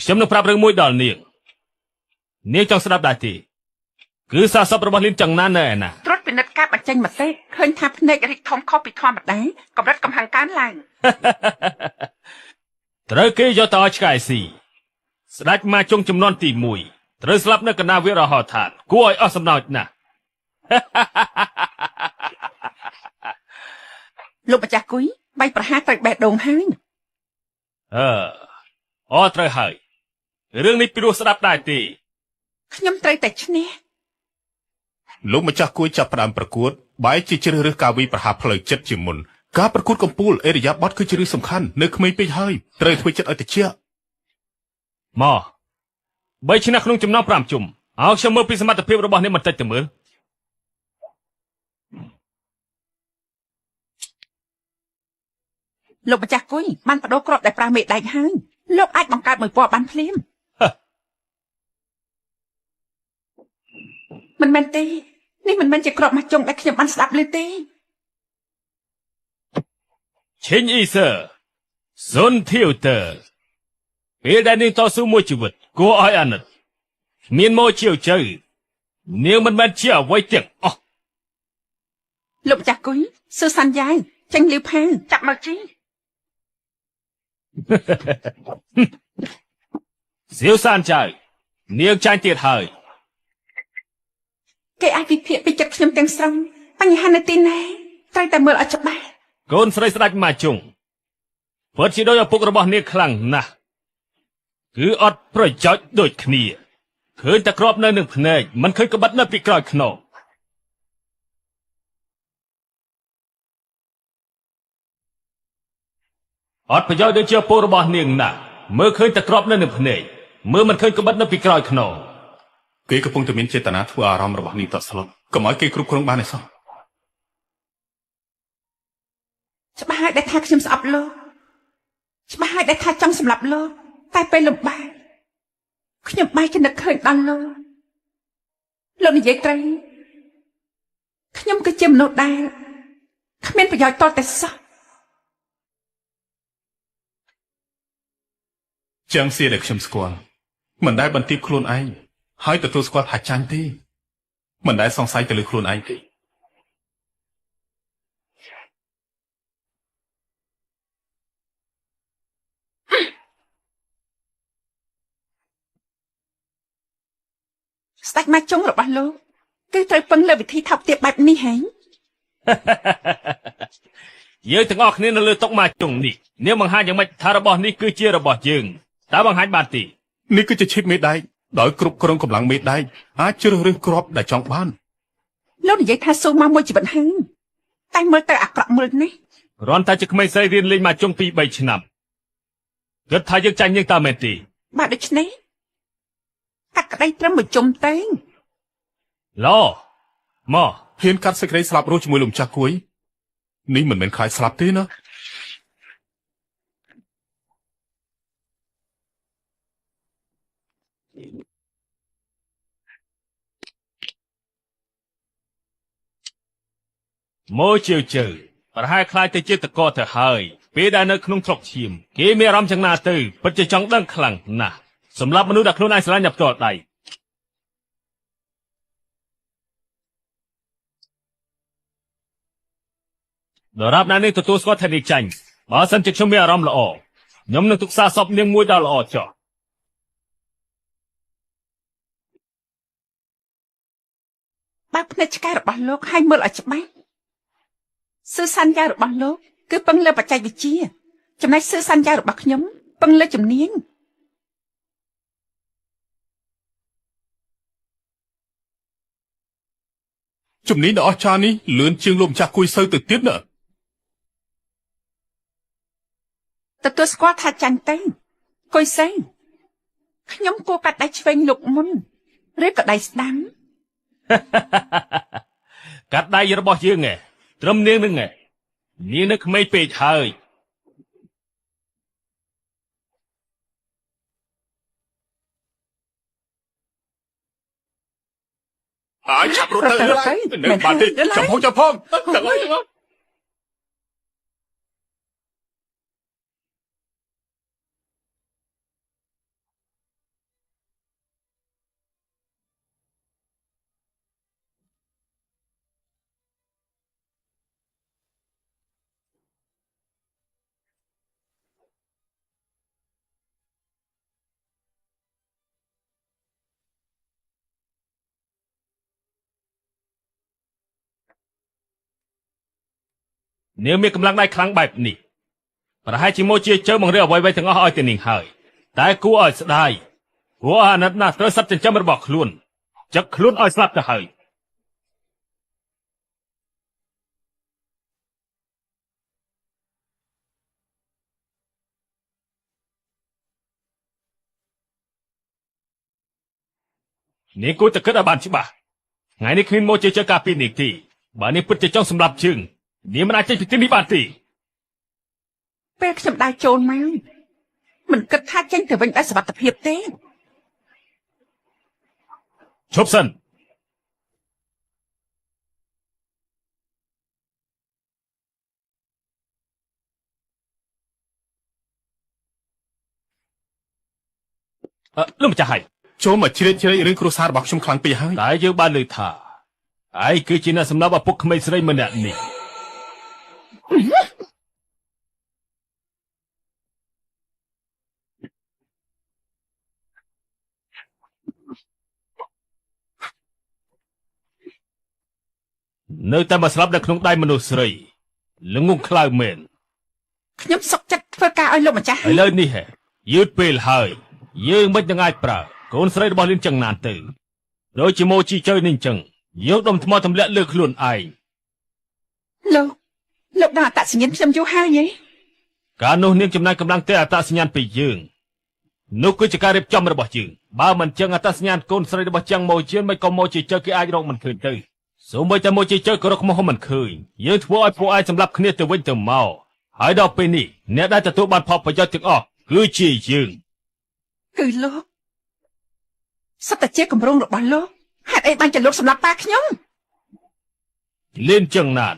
ខ្ញុំនឹងប្រាប់រឿងមួយដល់នាងនាងចង់ស្ដាប់ដែរទេគឺសារសពរបស់លីនចង់ណាននៅឯណា ត្រួតពិនិត្យការបញ្ចេញមតិឃើញថាភ្នែករីកធំខុសពីធម្មតាកម្រិតកំហឹងកើនឡើង ត្រូវគេយកទៅឲ្យឆ្កែស៊ីស្ដេចម៉ាជុងចំនួនទី1ត្រូវស្លាប់នៅកណ្ដាលវាលរហោឋានគួរឲ្យអស់សំណើចណាស់ លោកម្ចាស់គុយបៃប្រហារត្រូវបេះដូងហើយ អូត្រូវហើយរឿងនេះពីរោះស្ដាប់ដែរទេ ខ្ញុំត្រូវតែឈ្នះ លោកម្ចាស់គួយចាប់ផ្ដើមប្រកួតបែរជាជ្រើសរើសការវិប្រហារផ្លូវចិត្តជាមុនការប្រកួតកំពូលអេរិយាបថគឺជារឿងសំខាន់នៅក្មេងពេកហើយត្រូវធ្វើចិត្តឲ្យត្រជាក់ មក3ឆ្នាំក្នុងចំណោម5ជុំឲ្យខ្ញុំមើលពីសមត្ថភាពរបស់អ្នកបន្តិចទៅមើល លោកម្ចាស់គុយបានបដូរគ្រាប់ដែលប្រើមេដែកហើយលោកអាចបង្កើតមួយពណ៌បានភ្លាមមិនមែនទេនេះមិនមែនជាគ្រាប់ម៉ាជុងដែលខ្ញុំបានស្ដាប់ឮទេ ឈិញអ៊ីសឺសុនធីវតើពេលដែលនាងតស៊ូមួយជីវិតគួរឲ្យអាណិតមានមកជាជើនាងមិនមែនជាអ្វីទាំងអស់ លោកម្ចាស់គុយសឺសាន់យ៉ាវចេញលីវផាចាប់មកជី សៀវសានចៅនាងចាញ់ទៀតហើយ គេអាចវិភាគពីចិត្តខ្ញុំទាំងស្រុងបញ្ហានៅទីណាត្រូវតែមើលឲ្យច្បាស់ កូនស្រីស្ដេចម៉ាជុងពិតជាដោយឪពុករបស់នាងខ្លាំងណាស់គឺអត់ប្រយោជន៍ដូចគ្នាឃើញតែគ្រាប់នៅនឹងភ្នែកមិនឃើញក្បិតនៅពីក្រោយខ្នងអត់ប្រយោជន៍ដូចជាឪពុករបស់នាងណាស់មើលឃើញតែគ្រាប់នៅនឹងភ្នែកមើលមិនឃើញក្បិតនៅពីក្រោយខ្នង គេកំពុងតែមានចេតនាធ្វើអារម្មណ៍របស់នាងតក់ស្លុតកុំឲ្យគេគ្រប់គ្រងបានទេសោះ ច្បាស់ហើយដែលថាខ្ញុំស្អប់លោកច្បាស់ហើយដែលថាចង់សម្លាប់លោកតែពេលលំបាកខ្ញុំបែរជានឹកឃើញដល់លោកនិយាយត្រូវខ្ញុំគឺជាមនុស្សដែលគ្មានប្រយោជន៍តតែសោះ ជាងសៀដែលខ្ញុំស្គាល់មិនដែលបន្ទាបខ្លួនឯងហើយទទួលស្គាល់ថាចាញ់ទេមិនដែលសង្ស័យទៅលើខ្លួនឯងទេ ស្ដេចម៉ាជុងរបស់លោកគឺត្រូវពឹងលើវិធីថោកទាបបែបនេះហ៎ យើងទាំងអស់គ្នានៅលើតុម៉ាជុងនេះនាងបង្ហាញយ៉ាងម៉េចថារបស់នេះគឺជារបស់យើងតើបង្ហាញបានទេ នេះគឺជាឈិបមេដែកដោយគ្រប់គ្រងកម្លាំងមេដែកអាចជ្រើសរើសគ្រាប់ដែលចង់បាន លោកនិយាយថាស៊ូមកមួយជីវិតហើយតែមើលទៅអាក្រក់មើលនេះ គ្រាន់តែជាក្មេងស្រីរៀនលេងម៉ាជុងពី3ឆ្នាំគិតថាយើងចាញ់នាងតើមែនទេ បាទដូច្នេះកាត់ក្តីត្រឹមមួយជុំទៅ ឡមក ហ៊ានកាត់សេចក្តីស្លាប់រស់ជាមួយលោកម្ចាស់គួយនេះមិនមែនខ្លាចស្លាប់ទេណាម៉ូជឿប្រហែលខ្លាចទៅជាតកទៅហើយពេលដែលនៅក្នុងស្រុកឈៀមគេមានអារម្មណ៍យ៉ាងណាទៅពិតជាចង់ដឹងខ្លាំងណាស់សម្រាប់មនុស្សដែលខ្លួនឯងស្រឡាញ់ដល់ផ្ទាល់ដៃដរាបណានេះទទួលស្គាល់ថានាងចាញ់បើសិនជាខ្ញុំមានអារម្មណ៍ល្អខ្ញុំនឹងទុកសារសពនាងមួយដល់ល្អចុះបើកភ្នែកឆ្កែរបស់លោកឲ្យមើលឲ្យច្បាស់សឺសន្យារបស់លោកគឺពឹងលើបច្ចេកវិទ្យាចំណែកសឺសន្យារបស់ខ្ញុំពឹងលើជំនាញជំនាញដ៏អស្ចារ្យនេះលឿនជាងលោកម្ចាស់គួយសូវទៅទៀតណាទទួលស្គាល់ថាចាញ់ទៅកុយសេងខ្ញុំគួរកាត់ដៃឆ្វេងលោកមុនឬក៏ដៃស្ដាំកាត់ដៃរបស់យើងត្រឹមនាងនឹងនាងនៅក្មេងពេកហើយហើយឆាប់រត់ទៅនៅបាត់ទេចាំផងទាំងអីនាងមានកម្លាំងដៃខ្លាំងបែបនេះប្រហែលជាមកជាជើបង្រៀនអ្វីៗទាំងអស់ឲ្យទៅនាងហើយតែគួរឲ្យស្ដាយគួរអាណិតណាស់ត្រូវសត្វចិញ្ចឹមរបស់ខ្លួនចឹកខ្លួនឲ្យស្លាប់ទៅហើយនាងគួរតែគិតឲ្យបានច្បាស់ថ្ងៃនេះគ្មានមកជាជើការពីនាងទេបើនាងពិតជាចង់សម្លាប់ជើងនាងមិនអាចចេញពីទីនេះបានទេពេលខ្ញុំដើរចូលមកមិនគិតថាចេញទៅវិញដោយសុវត្ថិភាពទេឈប់សិនលោកម្ចាស់ហើយចូលមកជ្រៀតជ្រែករឿងគ្រួសាររបស់ខ្ញុំខ្លាំងពេកហើយតែយើងបានលើថាឯងគឺជាអ្នកសម្លាប់ឪពុកក្មេងស្រីម្នាក់នេះនៅតែមកស្លាប់នៅក្នុងដៃមនុស្សស្រីល្ងងខ្លៅមែនខ្ញុំសុកចិត្តធ្វើការឲ្យលោកម្ចាស់ឥឡូវនេះយឺតពេលហើយយើងមិននឹងអាចប្រើកូនស្រីរបស់លៀនចឹងណានទៅដូចជាម៉ូជីជើនេះចឹងយកដុំថ្មទម្លាក់លើខ្លួនឯងលោកដល់អត្តសញ្ញាណខ្ញុំយូរហើយហ៎ការនោះនាងចំណាយកម្លាំងទេអត្តសញ្ញាណពីយើងនោះគឺជាការរៀបចំរបស់យើងបើមិនចឹងអត្តសញ្ញាណកូនស្រីរបស់ចឹងម៉ូជឿនមិនក៏ម៉ូជីជើគេអាចរកមិនឃើញទៅសូម្បីតែម៉ូជីជើក៏រកមកមិនឃើញយើងធ្វើឲ្យពួកឯងសម្លាប់គ្នាទៅវិញទៅមកហើយដល់ពេលនេះអ្នកដែលទទួលបានផលប្រយោជន៍ទាំងអស់គឺជាយើងគឺលោកសត្វតែជាគម្រោងរបស់លោកហេតុអីបានជាលោកសម្លាប់ប៉ាខ្ញុំលៀនចឹងណាន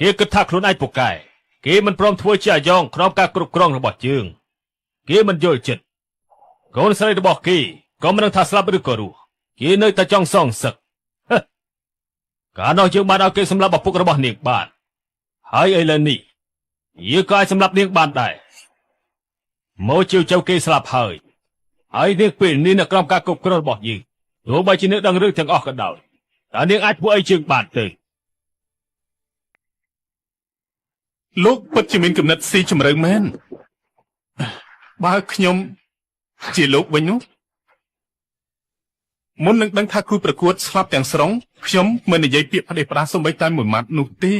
គេគិតថាខ្លួនឯងពូកែគេមិនព្រមធ្វើជាអាយ៉ងក្រោមការគ្រប់គ្រងរបស់យើងគេមិនយល់ចិត្តកូនស្រីរបស់គេក៏មិនដឹងថាស្លាប់ឬក៏រស់គេនៅតែចង់សងសឹកកាលនោះយើងបានឲ្យគេសម្លាប់ឪពុករបស់នាងបានហើយឥឡូវនេះយើងក៏អាចសម្លាប់នាងបានដែរមកជឿចៅគេស្លាប់ហើយនាងពេលនេះនៅក្រោមការគ្រប់គ្រងរបស់យើងទោះបីជានាងដឹងរឿងទាំងអស់ក៏ដោយតើនាងអាចធ្វើអីជើងបានទេលោកពិតជាមានគំនិតស៊ីជម្រៅមែនបើខ្ញុំជាលោកវិញនោះមុននឹងដឹងថាគូប្រកួតស្លាប់ទាំងស្រុងខ្ញុំមិននិយាយពាក្យផ្ដេសផ្ដាសសូម្បីតែមួយម៉ាត់នោះទេ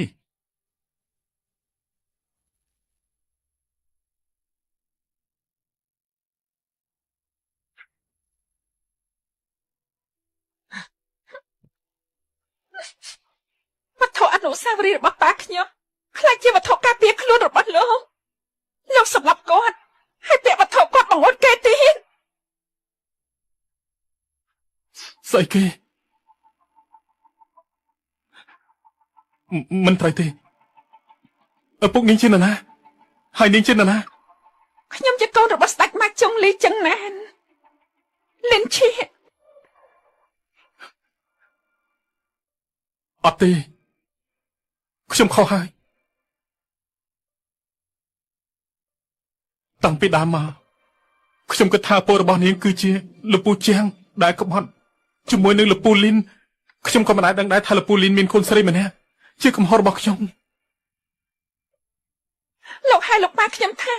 នុស្សាវរីយ៍របស់ប៉ាខ្ញុំខ្លាចជាវត្ថុការពារខ្លួនរបស់លោកសម្លាប់គាត់ហើយពាក់វត្ថុគាត់បង្អួតគេទៀត ស្អីគេមិនត្រូវទេឪពុកនាងជានរណាហើយនាងជានរណា ខ្ញុំជាកូនរបស់ស្ដេចម៉ាចុងលីចឹងណានលិនឈៀ អត់ទេខ្ញុំខុសហើយតាំងពីដើមមកខ្ញុំគិតថាពលរបស់នាងគឺជាលពូជាងដែលក្បត់ជាមួយនឹងលពូលីនខ្ញុំក៏មិនដែលដឹងដែរថាលពូលីនមានកូនស្រីម្នាក់ជាកំហុសរបស់ខ្ញុំ លោកហើយលោកប៉ាខ្ញុំថា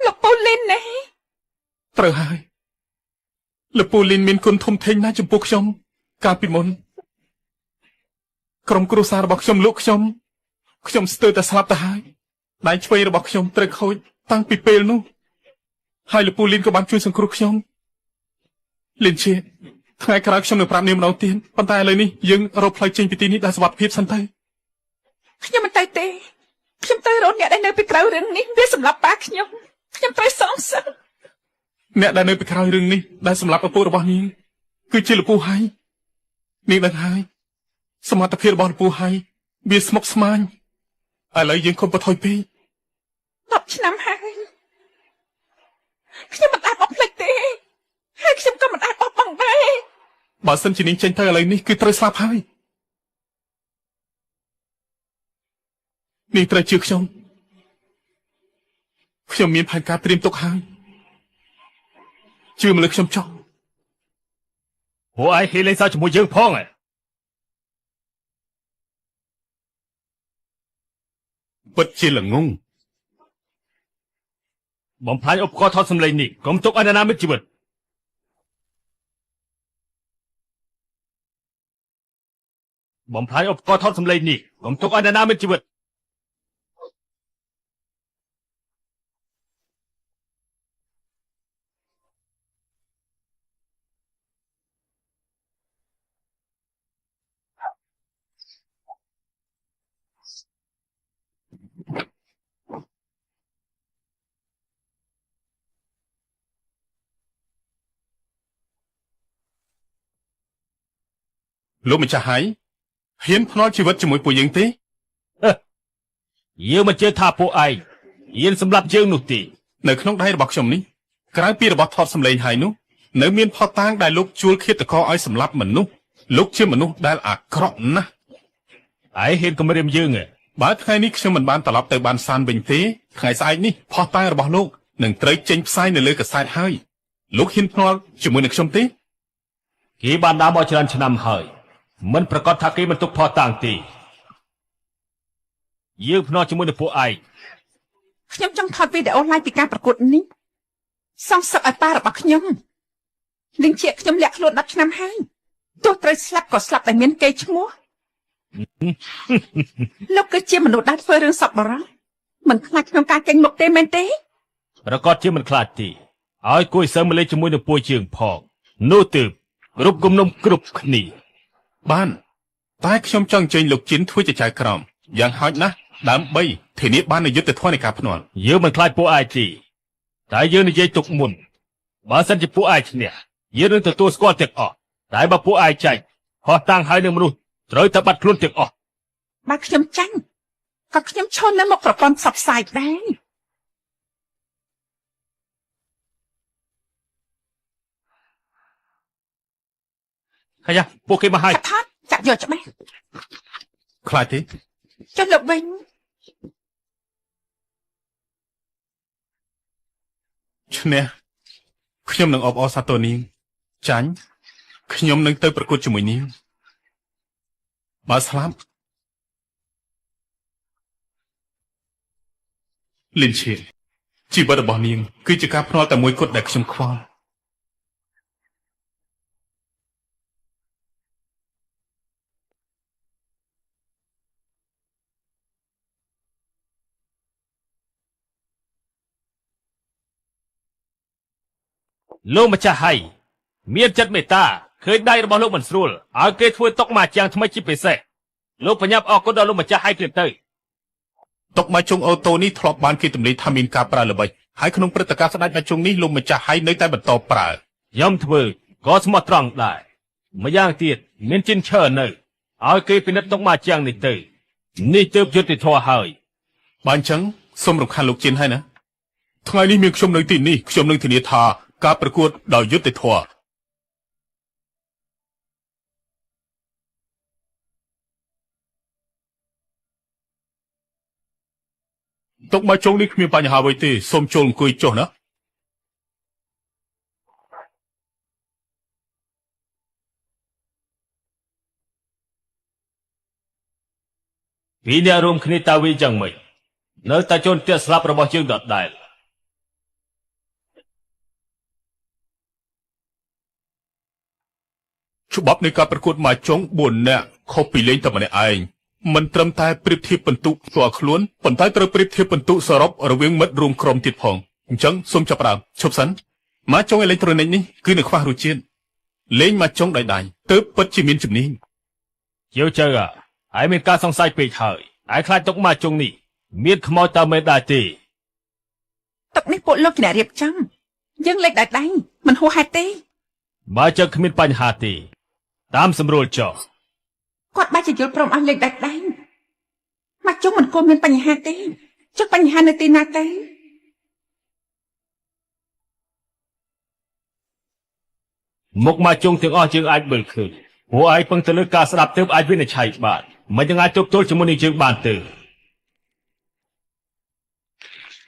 លោកពូលីនណា ត្រូវហើយលពូលីនមានគុណធំធេងណាស់ចំពោះខ្ញុំកាលពីមុនក្រុមគ្រួសាររបស់ខ្ញុំលោកខ្ញុំស្ទើរតែស្លាប់ទៅហើយដៃឆ្វេងរបស់ខ្ញុំត្រូវខូចតាំងពីពេលនោះហើយលពូលីនក៏បានជួយសង្គ្រោះខ្ញុំលីនជាថ្ងៃក្រោយខ្ញុំនឹងប្រាប់នាងម្ដងទៀតប៉ុន្តែឥឡូវនេះយើងរកផ្លូវចេញពីទីនេះដោយសុវត្ថិភាពសិនទៅ ខ្ញុំមិនទៅទេខ្ញុំទៅរកអ្នកដែលនៅពីក្រៅរឿងនេះវាសម្រាប់ប៉ាខ្ញុំត្រូវសងសឹក អ្នកដែលនៅពីក្រោយរឿងនេះដែលសម្រាប់ឪពុករបស់នាងគឺជាលពូហើយនាងដឹងហើយសមត្ថភាពរបស់លពូហើយវាស្មុគស្មាញឥឡូវយើងកុំបន្ថយពេក 10 ឆ្នាំហើយខ្ញុំមិនអាចបោះផ្លេចទេហើយខ្ញុំក៏មិនអាចបោះបង់ដែរ បើសិនជានាងចេញទៅឥឡូវនេះគឺត្រូវស្លាប់ហើយនាងត្រូវជឿខ្ញុំមានផែនការត្រៀមទុកហើយជឿមកលើខ្ញុំចុះ ពួកឯងហ៊ានលេងសើចជាមួយយើងផងហ៎ ពិតជាល្ងង បំផ្លាញឧបករណ៍ថតសម្លេងនេះកុំទុកឲ្យនរណាមានជីវិតបំផ្លាញឧបករណ៍ថតសម្លេងនេះកុំទុកឲ្យនរណាមានជីវិត លោកម្ចាស់ហើយហ៊ានភ្នាល់ជីវិតជាមួយពួកយើងទេ យើងមិនជឿថាពួកឯងហ៊ានសម្លាប់យើងនោះទេ នៅក្នុងដៃរបស់ខ្ញុំនេះក្រៅពីរបស់ថតសម្លេងហើយនោះនៅមានផតតាងដែលលោកជួលឃាតករឲ្យសម្លាប់មនុស្សលោកជាមនុស្សដែលអាក្រក់ណាស់ ឯងហ៊ានគំរាមយើងហ៎ បើថ្ងៃនេះខ្ញុំមិនបានត្រឡប់ទៅបានសានវិញទេថ្ងៃស្អែកនេះផតតាងរបស់លោកនឹងត្រូវចេញផ្សាយនៅលើកាសែតហើយលោកហ៊ានភ្នាល់ជាមួយនឹងខ្ញុំទេ គេបានដើរមកច្រើនឆ្នាំហើយមិនប្រកាសថាគេមិនទុកផតតាំងទេយើងភ្នាល់ជាមួយនឹងពួកឯង ខ្ញុំចង់ថតវីដេអូ live ពីការប្រកួតនេះសងសឹកឲ្យប៉ារបស់ខ្ញុំលិញជាខ្ញុំលាក់ខ្លួន10 ឆ្នាំហើយទោះត្រូវស្លាប់ក៏ស្លាប់តែមានកេរ្តិ៍ឈ្មោះ លោកគឺជាមនុស្សដែលធ្វើរឿងសប្បុរសមិនខ្លាចក្នុងការកេញមុខទេមែនទេ ប្រកាសជាមិនខ្លាចទេឲ្យគួយសើមលេងជាមួយនឹងពួកយើងផងនោះទើបគ្រប់គំនុំគ្រប់គ្នា បានតែខ្ញុំចង់អញ្ជើញលោកជីនធ្វើជាចៅក្រមយ៉ាងហោចណាស់ដើម្បីធានាបាននូវយុត្តិធម៌នៃការភ្នាល់ យើងមិនខ្លាចពួកឯងទេតែយើងនិយាយទុកមុនបើសិនជាពួកឯងឈ្នះយើងនឹងទទួលស្គាល់ទាំងអស់តែបើពួកឯងចាញ់ហោះតាំងហើយនឹងមនុស្សត្រូវតែបាត់ខ្លួនទាំងអស់ បើខ្ញុំចាញ់ក៏ខ្ញុំឈរនៅមុខប្រព័ន្ធផ្សព្វផ្សាយដែរ ហើយពួកគេមកហើយ ថតចាក់យកច្បាស់ ខ្លាចទេ ចុះលោកវិញ ឈ្នះខ្ញុំនឹងអបអរសាទរនាងចាញ់ខ្ញុំនឹងទៅប្រកួតជាមួយនាងបើស្លាប់លិនឈៀជីវិតរបស់នាងគឺជាការភ្នាល់តែមួយគត់ដែលខ្ញុំខ្វល់លោកម្ចាស់ហើយមានចិត្តមេត្តាឃើញដៃរបស់លោកមិនស្រួលឲ្យគេធ្វើតុកមកយ៉ាងថ្មីជាពិសេស លោកបញ្ញាប់អរគុណដល់លោកម្ចាស់ឲ្យព្រៀបទៅ តុកម៉ាជុងអូតូនេះធ្លាប់បានគេទម្លាយថាមានការប្រើល្បិចហើយក្នុងព្រឹត្តិការណ៍ស្ដេចម៉ាជុងនេះលោកម្ចាស់ហើយនៅតែបន្តប្រើ ខ្ញុំធ្វើក៏ស្មោះត្រង់ដែរម្យ៉ាងទៀតមានជិនឈើនៅឲ្យគេពិនិត្យតុកម៉ាជាងនេះទៅនេះទើបយុត្តិធម៌ហើយ បើអញ្ចឹងសូមរំខានលោកជិនហើយណាថ្ងៃនេះមានខ្ញុំនៅទីនេះខ្ញុំនឹងធានាថាការប្រកួតដោយយុត្តិធម៌តុកម៉ាជុងនេះគ្មានបញ្ហាអ្វីទេសូមចូលអង្គុយចុះណាពីអ្នករួមគ្នាតើវាយ៉ាងម៉េចនៅតែជន់ទាក់ស្លាប់របស់យើងដដែលច្បាប់នៃការប្រកួតម៉ាជុង4នាក់ខុសពីលេងតែម្នាក់ឯងមិនត្រឹមតែប្រៀបធៀបពិន្ទុផ្ទាល់ខ្លួនប៉ុន្តែត្រូវប្រៀបធៀបពិន្ទុសរុបរវាងមិត្តរួមក្រុមទៀតផងអញ្ចឹងសូមចាប់ផ្ដើមឈប់សិនម៉ាជុងអេឡិចត្រូនិកនេះគឺនៅខ្វះរសជាតិលេងម៉ាជុងដោយដៃទើបពិតជាមានជំនាញ យោជើហើយមានការសង្ស័យពេកហើយហើយខ្លាចតុកម៉ាជុងនេះមានខ្មោចតើមិនដែរទេ តុកនេះពួកលោកជាអ្នករៀបចំយើងលេខដោយដៃមិនហួសហេតុទេ បើចឹងគ្មានបញ្ហាទេតាមសម្រួលចុះ គាត់បាច់ជាយល់ព្រមឲ្យលេខដោយដៃមកជុំមិនគួរមានបញ្ហាទេចុះបញ្ហានៅទីណាទៅ មុខម៉ាជុងទាំងអស់យើងអាចមើលឃើញព្រោះឯងពឹងទៅលើការស្ដាប់ទើបអាចវិនិច្ឆ័យបានមិនយ៉ាងអាចទប់ទល់ជាមួយនឹងយើងបានទេ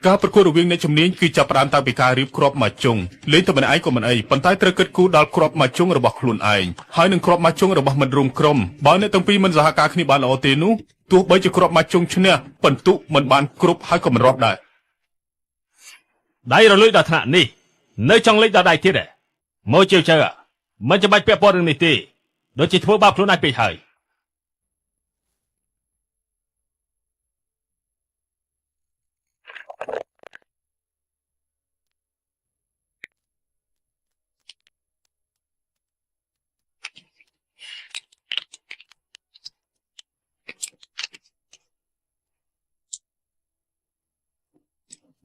ការប្រកួតរវាងអ្នកជំនាញគឺចាប់ផ្ដើមតាំងពីការរៀបគ្រាប់ម៉ាជុងលេងតែម្នាក់ឯងក៏មិនអីប៉ុន្តែត្រូវគិតគូរដល់គ្រាប់ម៉ាជុងរបស់ខ្លួនឯងហើយនឹងគ្រាប់ម៉ាជុងរបស់មិត្តរួមក្រុមបើអ្នកទាំងពីរមិនសហការគ្នាបានល្អទេនោះទោះបីជាគ្រាប់ម៉ាជុងឈ្នះពិន្ទុមិនបានគ្រប់ហើយក៏មិនរាប់ដែរ ដៃរលួយដល់ថ្នាក់នេះនៅចង់លេខដល់ដៃទៀតហ៎មកជើជើមិនចាំបាច់ពាក់ព័ន្ធរឿងនេះទេដូចជាធ្វើបាបខ្លួនឯងពេកហើយ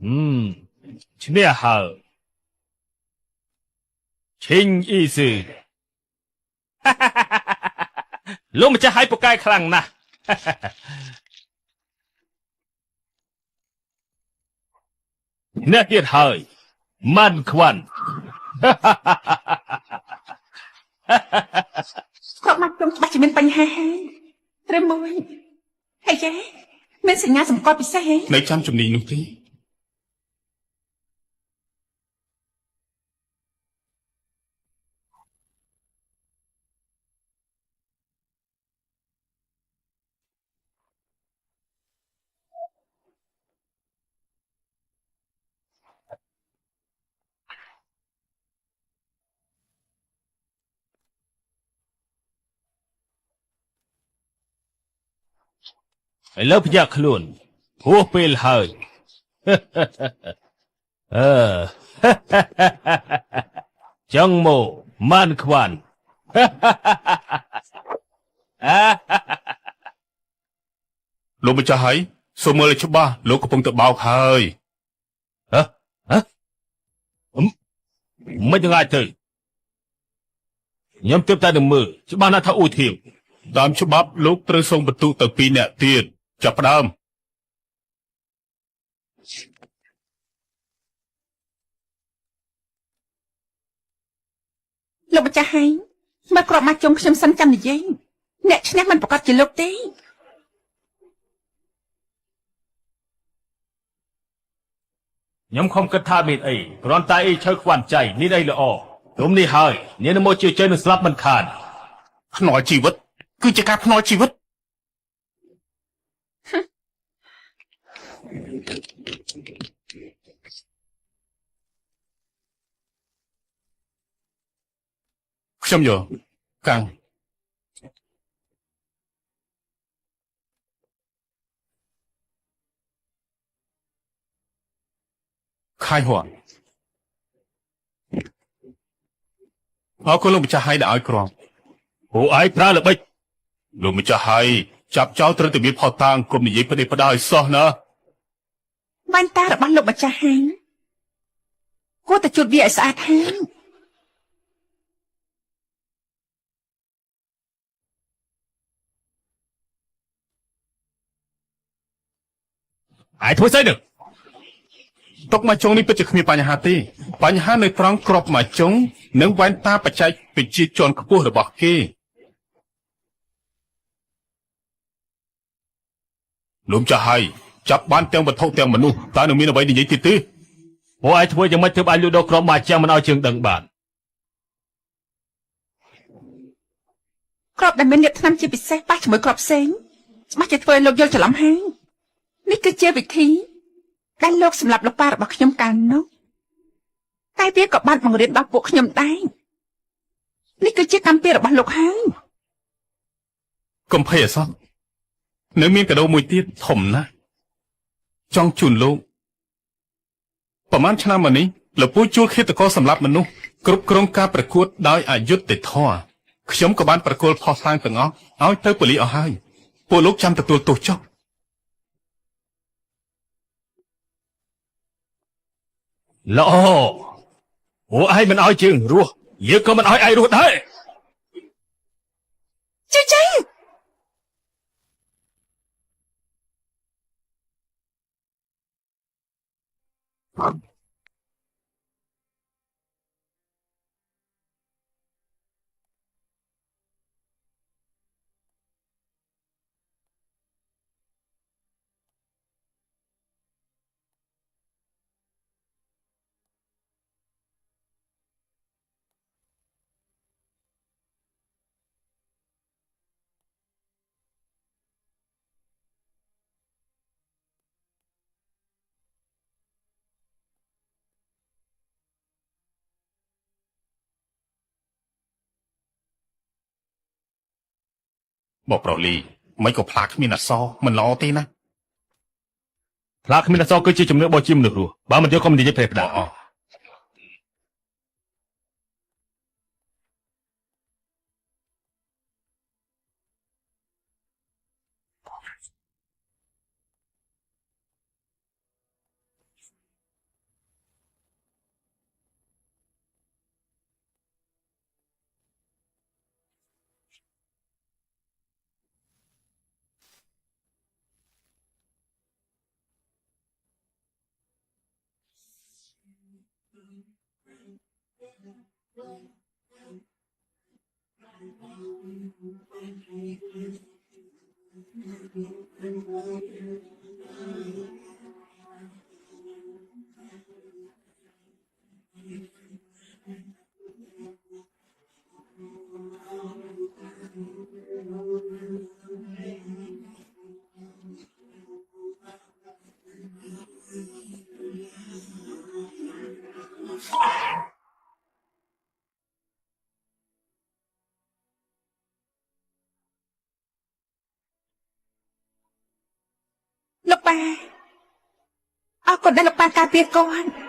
ឈ្នះហើយឈិញអ៊ីស៊ឺ លោកម្ចាស់ឲ្យពូកែខ្លាំងណាស់ អ្នកទៀតហើយម៉ាន់ខ្វាន់ គាត់មកជុំច្បាស់ជាមានបញ្ហាហើយត្រឹមមួយហើយចាមានសញ្ញាសម្គាល់ពិសេសហ៎ នៅចាំជំនាញនោះទេ ឥឡូវភ្ញាក់ខ្លួនហួសពេលហើយ ចឹងមកម៉ាន់ខ្វាន់ លោកម្ចាស់ហើយសូមមើលឲ្យច្បាស់លោកកំពុងទៅបោកហើយ មិនទាំងអាចទៅខ្ញុំទើបតែនឹងមើលច្បាស់ណាស់ថាអ៊ូធៀវ តាមច្បាប់លោកត្រូវส่งបន្ទុកទៅ2នាក់ទៀតចាប់ផ្ដើម លោកម្ចាស់ហើយមើលគ្រាប់មកជុំខ្ញុំសិនចាំនិយាយអ្នកឈ្នះមិនប្រកាសជាលោកទេ ខ្ញុំខំគិតថាមានអីគ្រាន់តែអីឈើខ្វាន់ចៃនេះអីល្អព្រមនេះហើយនាងនមកជឿជើនឹងស្លាប់មិនខាន ភ្នាល់ជីវិតគឺជាការភ្នាល់ជីវិត ខ្ញុំយកកាំងខាយហួរអរគុណលោកម្ចាស់ហើយដែលឲ្យក្រង ពួកឯងប្រើល្បិច លោកម្ចាស់ហើយ ចាប់ចោលត្រូវតែមានផតាងគុំនិយាយផ្ដេសផ្ដាសឲ្យសោះណា វ៉ែនតារបស់លោកម្ចាស់ហាងគួរតែជូតវាឲ្យស្អាតហាង ឯធ្វើស្អីនឹង តុកម៉ាចុងនេះពិតជាគ្មានបញ្ហាទេបញ្ហានៅត្រង់ក្របម៉ាចុងនិងវ៉ែនតាបច្ចេកវិទ្យាជាន់ខ្ពស់របស់គេលោកម្ចាស់ហើយចាប់បានទាំងវត្ថុទាំងមនុស្សតើនឹងមានអ្វីនិយាយទៀតទេ ពួកឯងធ្វើយ៉ាងម៉េចទើបអាចលូតដល់ក្រុមបាចាំងមិនឲ្យជើងដឹងបាន ក្របដែលមានលាបថ្នាំជាពិសេសប៉ះជាមួយក្របផ្សេងច្បាស់ជាធ្វើឲ្យលោកយល់ច្រឡំហាងនេះគឺជាវិធីដែលលោកសម្រាប់លោកប៉ារបស់ខ្ញុំកាលនោះតែវាក៏បានបង្រៀនដល់ពួកខ្ញុំដែរនេះគឺជាកម្មពីរបស់លោកហាង កុំភ័យអសោះនៅមានកាដូមួយទៀតធំណាស់ចង់ជូនលោកប្រហែលឆ្នាំមកនេះលោកពូជួលឃាតករសម្រាប់មនុស្សគ្រប់គ្រងការប្រកួតដោយអយុត្តិធម៌ខ្ញុំក៏បានប្រគល់ផុសតាងទាំងអស់ឲ្យទៅប៉ូលីសអស់ហើយពួកលោកចាំទទួលទោសចុះ ល្អពួកឯងមិនឲ្យជើងរស់យើងក៏មិនឲ្យឯងរស់ដែរ ជ័យ បបប្រូលីមិនក៏ផ្លាកគ្មានអសរមិនល្អទេណា ផ្លាកគ្មានអសរគឺជាជំនឿរបស់ជាមនុស្សរស់បើមិនយកក៏មិននិយាយផ្លេផ្ដា លោកប៉ាអរគុណដែលលោកប៉ាការពារគាត់